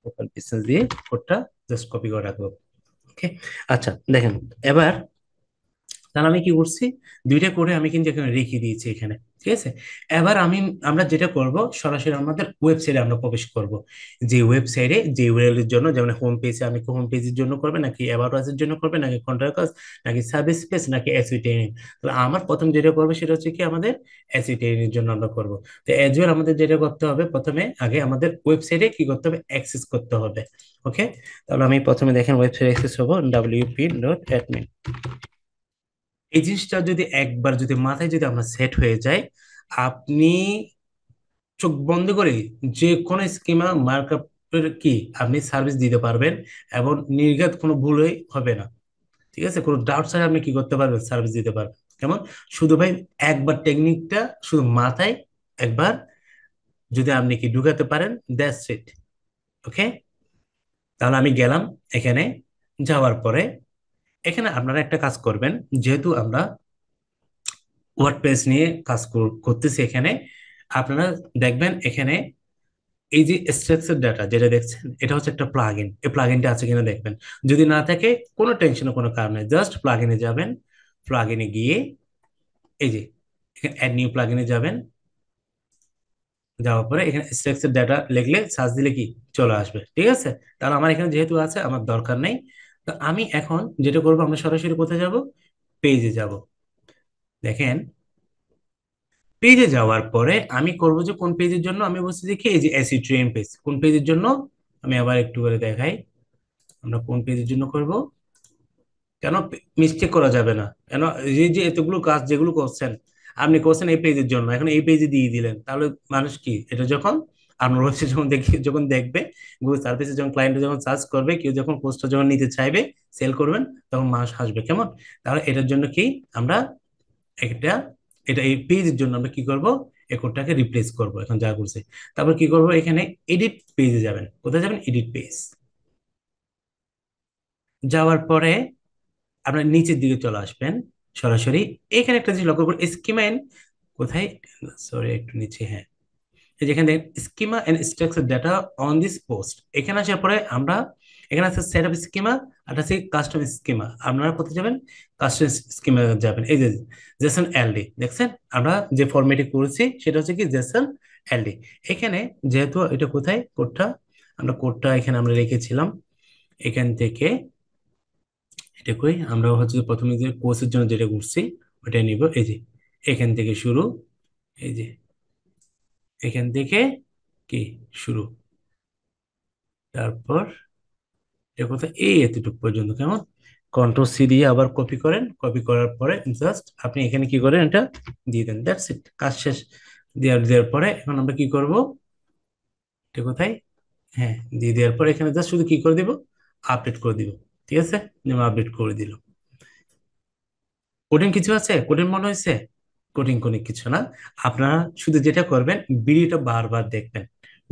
Speaker 1: লোকাল বিজনেস দিয়ে কোডটা জাস্ট কপি করে রাখবো। ওকে, আচ্ছা দেখেন, এবার তাহলে আমি কি করছি, দুইটা করে আমি কিন্তু এখানে রেখে দিয়েছি এখানে। ঠিক আছে, এবার আমরা যেটা করব, সরাসরি আমাদের ওয়েবসাইটে আমরা প্রবেশ করব। যে ওয়েবসাইটে যে ইউআরএল এর জন্য, যেমন হোম পেজে, আমি হোম পেজের জন্য করবে নাকি অ্যাবাউট আস এর জন্য করবে নাকি কন্ট্রাক্ট আস নাকি সার্ভিস পেজ নাকি এসইও ট্রেনিং। তাহলে আমার প্রথম যেটা করবে সেটা হচ্ছে কি আমাদের এসইও ট্রেনিং এর জন্য আমরা করব। তো এজ ওয়েল আমাদের যেটা করতে হবে, প্রথমে আগে আমাদের ওয়েবসাইটে কি করতে হবে, অ্যাক্সেস করতে হবে। ওকে, তাহলে আমি প্রথমে দেখেন ওয়েবসাইট অ্যাক্সেস হবো wp.admin। এই জিনিসটা যদি একবার যদি মাথায় যদি আমরা সেট হয়ে যায়, আপনি চোখ বন্ধ করে যে কোনো স্কিমা মার্কআপের কি আপনি সার্ভিস দিতে পারবেন, এবং নির্ঘাত কোনো ভুলই হবে না। ঠিক আছে, কোনো ডাউট ছাড়া আপনি কি করতে পারবেন, সার্ভিস দিতে পারবেন। কেমন? শুধু ভাই একবার টেকনিকটা শুধু মাথায় একবার যদি আপনি কি ঢুকাতে পারেন, দ্যাটস ইট। ওকে, তাহলে আমি গেলাম এখানে, যাওয়ার পরে এখানে আপনারা একটা কাজ করবেন, যেহেতু আমরা ওয়ার্ডপ্রেস নিয়ে কাজ করতেছি এখানে, আপনারা দেখবেন এখানে এই যে স্ট্রাকচার ডাটা যেটা দেখছেন, এটা হচ্ছে একটা প্লাগইন। এই প্লাগইনটা আছে কিনা দেখবেন। যদি না থাকে কোনো টেনশনের কোনো কারণ নেই, জাস্ট প্লাগইনে যাবেন। প্লাগইনে গিয়ে এই যে এখানে অ্যাড নিউ প্লাগইনে যাবেন। যাওয়ার পরে এখানে স্ট্রাকচার ডাটা লিখলে সার্চ দিলে কি চলে আসবে, ঠিক আছে। তাহলে আমার এখানে যেহেতু আছে আমার দরকার নেই। তো আমি এখন যেটা করবো, আমরা সরাসরি কোথায় যাব, পেজে যাব। দেখেন, পেজে যাওয়ার পরে আমি করব যে কোন পেজের জন্য আমি বলছি দেখি, এই যে এসি ট্রেন পেজ কোন পেজের জন্য, আমি আবার একটু করে দেখাই। আমরা কোন পেজের জন্য করব, কেন মিস্টেক করা যাবে না, কেন এই যে এতগুলো কাজ যেগুলো করছেন, আপনি করছেন এই পেজের জন্য, এখন এই পেজে দিয়ে দিলেন, তাহলে মানুষ কি এটা যখন আপনার ওয়েবসাইট যখন দেখি যখন দেখবে, গুগল সার্ভিসে যখন ক্লায়েন্ট যখন সার্চ করবে, কেউ যখন পোস্টটা যখন নিতে চাইবে, সেল করবেন, তখন মানুষ আসবে কেমন। তাহলে এটার জন্য কি আমরা এটা এটা এই পেজের জন্য আমরা কি করব, এই কোডটাকে রিপ্লেস করব এখন যা করছে। তারপর কি করব, এখানে এডিট পেজে যাবেন। কোথায় যাবেন, এডিট পেজ। যাওয়ার পরে আপনার নিচের দিকে চলে আসবেন সরাসরি। এখানে একটা জিনিস লক্ষ্য করুন, স্কিমা এন্ড কোথায়, সরি একটু নিচে, হ্যাঁ, এই যেখানে দেখেন schema and structure data on this post, এখানে আসার পরে আমরা এখানে আছে সেট আপ স্কিমা আর আছে কাস্টম স্কিমা। আপনারা কোথায় যাবেন, কাস্টম স্কিমা যাবেন। এই যে জেসন এলডি দেখছেন, আমরা যে ফরম্যাটে করেছি সেটা হচ্ছে কি জেসন এলডি। এখানে যেহেতু এটা কোথায় কোডটা, আমরা কোডটা এখানে আমরা রেখেছিলাম, এখান থেকে এটা কই, আমরা হচ্ছে যে প্রথমে যে কোর্সের জন্য যেটা করছি ওটা নিব। এই যে এখান থেকে শুরু, এই যে এখান থেকে কি শুরু, তারপর এটা কোথায়, এই এতটুকু পর্যন্ত কেমন। কন্ট্রোল সি দিয়ে আবার কপি করেন, কপি করার পরে জাস্ট আপনি এখানে কি করেন, এটা দিয়ে দেন, দ্যাটস ইট, কাজ শেষ। দেওয়ার পরে এখন আমরা কি করব, এটা কোথায়, হ্যাঁ, দিয়ে দেওয়ার পরে এখানে জাস্ট শুধু কি করে দিব, আপডেট করে দিব। ঠিক আছে, যেমন আপডেট করে দিল। কঠিন কিছু আছে, কঠিন মনে হয়েছে? কঠিন কোনো কিছু না। আপনারা শুধু যেটা করবেন, ভিডিওটা বারবার দেখবেন।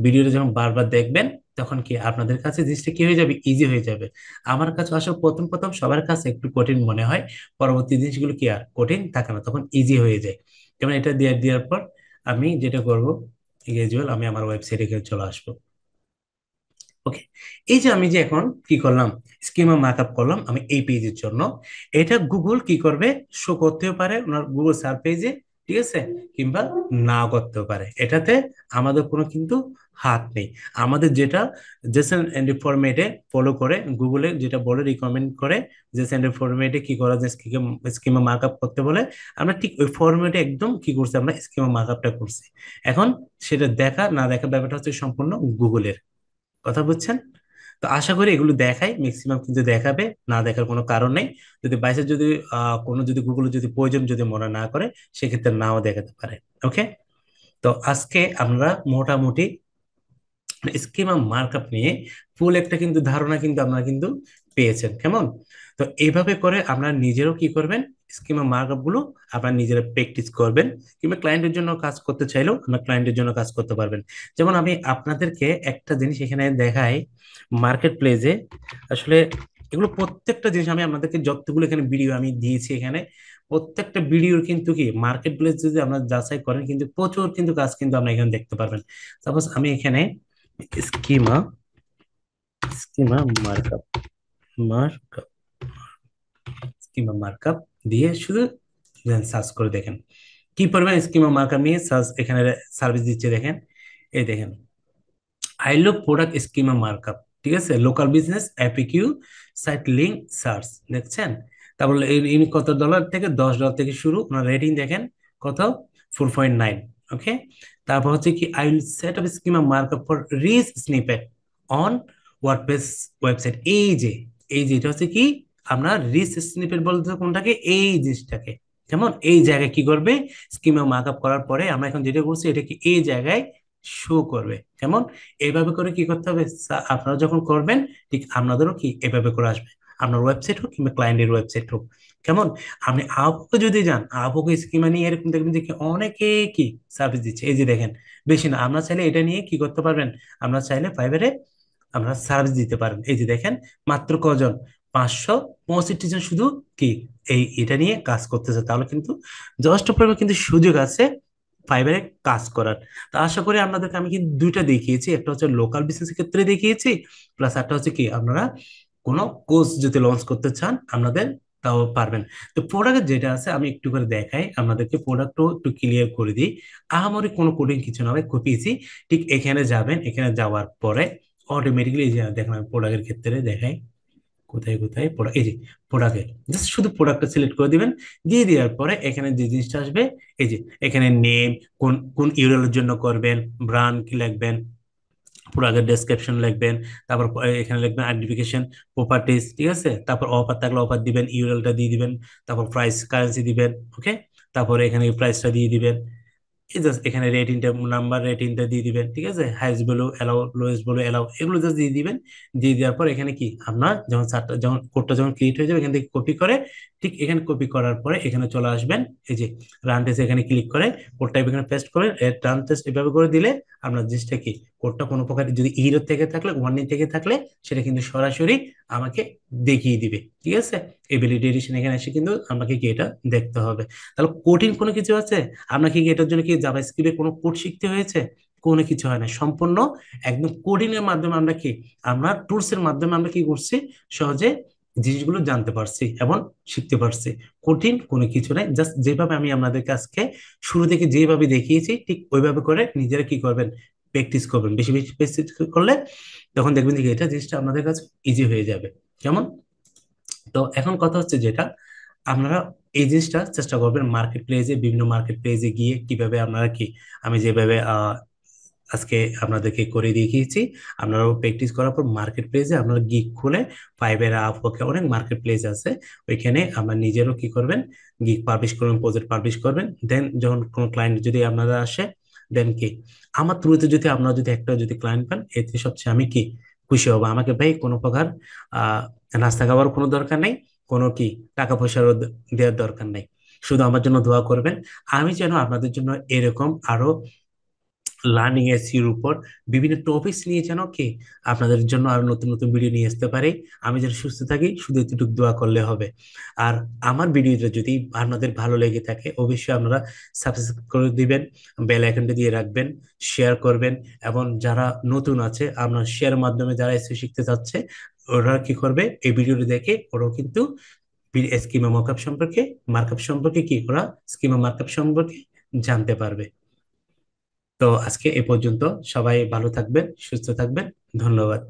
Speaker 1: ভিডিওটা যখন বারবার দেখবেন, তখন কি আপনাদের কাছে জিনিসটা কি হয়ে যাবে, ইজি হয়ে যাবে। আমার কাছে আসলে প্রথম প্রথম সবার কাছে একটু কঠিন মনে হয়, পরবর্তী জিনিসগুলো কি আর কঠিন থাকে না, তখন ইজি হয়ে যায়। যেমন এটা দেওয়ার পর আমি যেটা করব, গ্রাজুয়াল আমি আমার ওয়েবসাইটে চলে আসবো। ওকে, এই যে আমি যে এখন কি করলাম, স্কিমা মার্কআপ করলাম আমি এই পেজের জন্য। এটা গুগল কি করবে, শো করতেও পারে ওনার গুগল সার্চ পেজে, ঠিক আছে, কিংবা না করতেও পারে, এটাতে আমাদের কোনো কিন্তু হাত নেই। আমাদের যেটা জেসন এন্ড ফরম্যাটে ফলো করে, গুগলে যেটা বলে রিকমেন্ড করে, জেসন এন্ড ফরম্যাটে কি করা যায়, স্কিমা মার্কআপ করতে বলে, আমরা ঠিক ওই ফরম্যাটে একদম কি করছি, আমরা স্কিমা মার্কআপটা করছি। এখন সেটা দেখা না দেখা ব্যাপারটা হচ্ছে সম্পূর্ণ গুগলের, কথা বুঝছেন? তো আশা করি এগুলো দেখাই, ম্যাক্সিমাম কিন্তু দেখাবে, না দেখার কোনো কারণ নেই। যদি বাইসে যদি কোনো যদি গুগল যদি প্রয়োজন যদি মনে না করে, সেক্ষেত্রে নাও দেখাতে পারে। ওকে, তো আজকে আমরা মোটামুটি স্কিমা মার্কআপ নিয়ে ফুল একটা কিন্তু ধারণা কিন্তু আপনারা কিন্তু পেয়েছেন কেমন। তো এইভাবে করে আপনারা নিজেরও কি করবেন, স্কিমা মার্কআপ গুলো আপনারা নিজেরা প্র্যাকটিস করবেন, কিংবা ক্লায়েন্টের জন্য কাজ করতে চাইলেও আপনার ক্লায়েন্টের জন্য কাজ করতে পারবেন। যেমন আমি আপনাদেরকে একটা জিনিস এখানে দেখাই, মার্কেট প্লেসে আসলে এগুলো প্রত্যেকটা জিনিস আমি আপনাদেরকে যতগুলো এখানে ভিডিও আমি দিয়েছি, এখানে প্রত্যেকটা ভিডিওর কিন্তু কি মার্কেট প্লেস যদি আপনারা যাচাই করেন, কিন্তু প্রচুর কিন্তু কাজ কিন্তু আপনি এখানে দেখতে পারবেন। সাপোজ আমি এখানে schema schema markup markup schema markup দিয়ে শুধু সার্চ করে দেখেন কি পরিমাণ স্কিমা মার্কআপ নিয়ে সার্চ এখানে সার্ভিস দিচ্ছে দেখেন। এই দেখেন, আইলো প্রোডাক্ট স্কিমা মার্কআপ, ঠিক আছে, local business FAQ site link search দেখছেন। তারপর ইনি কত ডলার থেকে, $10 থেকে শুরু, ওনার রেটিং দেখেন কত, 4.9। ওকে, তারপর হচ্ছে কি, I will set up schema markup for rich snippet on WordPress website. এই যে এটা হচ্ছে কি, আপনার রিচ স্নিপেট বলতে কোনটাকে, এই জিনিসটাকে, যেমন এই জায়গায় কি করবে, স্কিমা মার্কআপ করার পরে আমরা এখন যেটা করছি এটা কি এই জায়গায় শো করবে। যেমন এইভাবে করে কি করতে হবে, আপনারা যখন করবেন ঠিক আপনাদেরও কি এভাবে করে আসবে, আপনার ওয়েবসাইট হোক কিংবা ক্লায়েন্টের ওয়েবসাইট হোক। কেমন, আপনি আপকে যদি যান, আপকে স্কিমা নিয়ে এরকম দেখবেন যে কি অনেকে কি সার্ভিস দিচ্ছে। এই যে দেখেন, বেশি না, আমরা চাইলে এটা নিয়ে কি করতে পারবেন, আমরা চাইলে ফাইবারে আমরা সার্ভিস দিতে পারেন। এই যে দেখেন, মাত্র কজন, 565 জন শুধু কি এই এটা নিয়ে কাজ করতেছে। তাহলে কিন্তু যথেষ্ট পরিমাণ কিন্তু সুযোগ আছে ফাইবারে কাজ করার। তো আশা করি আপনাদেরকে আমি কিন্তু দুইটা দেখিয়েছি, একটা হচ্ছে লোকাল বিজনেসের ক্ষেত্রে দেখিয়েছি, প্লাস একটা হচ্ছে কি আপনারা কোনো কোর্স যদি লঞ্চ করতে চান আপনাদের তাও পারবেন। তো প্রোডাক্ট যেটা আছে আমি একটু করে দেখাই আপনাদেরকে, প্রোডাক্টও একটু ক্লিয়ার করে দিই। আহামরি কোনো কোডিং কিছু না, খুব ইজি। ঠিক এখানে যাবেন, এখানে যাওয়ার পরে অটোমেটিক্যালি যে দেখেন আমি প্রোডাক্টের ক্ষেত্রে দেখাই কোথায় কোথায় প্রোডাক্ট, এই যে প্রোডাক্টে জাস্ট শুধু প্রোডাক্টটা সিলেক্ট করে দিবেন। দিয়ে দেওয়ার পরে এখানে যে জিনিসটা আসবে, এই যে এখানে নেম, কোন কোন ইউআরএল এর জন্য করবেন, ব্র্যান্ড কি লিখবেন, প্রোডাক্টের ডেসক্রিপশন লিখবেন, তারপর এখানে লিখবেন আইডেন্টিফিকেশন, প্রপার্টিজ, ঠিক আছে। তারপর অফার থাকলে অফার দিবেন, ইউআরএলটা দিয়ে দিবেন, তারপর প্রাইস কারেন্সি দিবেন, ওকে। তারপরে এখানে প্রাইসটা দিয়ে দিবেন, এই জাস্ট এখানে রেটিংটা নাম্বার রেটিংটা দিয়ে দিবেন, ঠিক আছে। Highest value allow, lowest value allow, এগুলো জাস্ট দিয়ে দিবেন। দিয়ে দেওয়ার পর এখানে কি আপনার যখন চারটা যখন কোডটা যখন ক্রিয়েট হয়ে যাবে এখান থেকে কপি করে, ঠিক এখানে কপি করার পরে এখানে চলে আসবেন, এই যে রান টেস্ট এখানে ক্লিক করে কোডটা এখানে পেস্ট করেন, রান টেস্ট এভাবে করে দিলে আপনার জিনিসটা কি, কোডটা কোনো প্রকার যদি ইরর থেকে থাকলে, ওয়ার্নিং থেকে থাকলে সেটা কিন্তু সরাসরি আমাকে দেখিয়ে দিবে, ঠিক আছে। এবিলিটি এডিশন এখানে এসে কিন্তু আমাকে কি এটা দেখতে হবে। তাহলে কঠিন কোনো কিছু আছে আপনাকে কি এটার জন্য কি জাভাস্ক্রিপ্টের কোনো কোড শিখতে হয়েছে? কোনো কিছু হয় না, সম্পূর্ণ একদম কোডিং এর মাধ্যমে আমরা কি, আমরা টুলস এর মাধ্যমে আমরা কি করছি, সহজে জিনিসগুলো জানতে পারছি এবং শিখতে পারছি। কঠিন কোনো কিছু নাই, জাস্ট যেভাবে আমি আপনাদেরকে আজকে শুরু থেকে যেভাবে দেখিয়েছি ঠিক ওইভাবে করে নিজেরা কি করবেন, প্র্যাকটিস করবেন। বেশি বেশি প্র্যাকটিস করলে তখন দেখবেন যে এটা জিনিসটা আপনাদের কাছে ইজি হয়ে যাবে। কেমন? তো এখন কথা হচ্ছে যেটা, আপনারা এই জিনিসটা চেষ্টা করবেন মার্কেট প্লেসে, বিভিন্ন মার্কেট প্লেসে গিয়ে কিভাবে আপনারা কি, আমি যেভাবে আজকে আপনাদেরকে করে দেখিয়েছি, আপনারাও প্র্যাকটিস করার পর মার্কেট প্লেসে আপনারা গিগ খুলে, ফাইবার, আপওয়ার্কে অনেক মার্কেট প্লেস আছে, ওইখানে আপনার নিজেরও কি করবেন, গিগ পাবলিশ করবেন, প্রজেক্ট পাবলিশ করবেন। দেন যখন কোনো ক্লায়েন্ট যদি আপনারা আসে, দেন কি আমার থ্রুতে যদি আপনারা যদি একটা যদি ক্লায়েন্ট পান, এতে সবচেয়ে আমি কি খুশি হব। আমাকে ভাই কোনো প্রকার আহ নাস্তা খাওয়ার কোনো দরকার নেই, কোনো কি টাকা পয়সারও দেওয়ার দরকার নেই। শুধু আমার জন্য দোয়া করবেন, আমি যেন আপনাদের জন্য এরকম আরো লার্নিং এর উপর বিভিন্ন টপিকস নিয়ে যেন কি আপনাদের জন্য আরো নতুন নতুন ভিডিও নিয়ে আসতে পারি। আমি যেন সুস্থ থাকি, শুধু এতটুকু দোয়া করলে হবে। আর আমার ভিডিওটা যদি আপনাদের ভালো লেগে থাকে অবশ্যই আপনারা সাবস্ক্রাইব করে দিবেন, বেল আইকনটা দিয়ে রাখবেন, শেয়ার করবেন। এবং যারা নতুন আছে আপনার শেয়ার মাধ্যমে যারা এসে শিখতে চাচ্ছে, ওরা কি করবে, এই ভিডিওটি দেখে ওরাও কিন্তু স্কিমা মার্কআপ সম্পর্কে, মার্কআপ সম্পর্কে কি ওরা স্কিমা মার্কআপ সম্পর্কে জানতে পারবে। তো আজকে এ পর্যন্ত, সবাই ভালো থাকবেন, সুস্থ থাকবেন, ধন্যবাদ।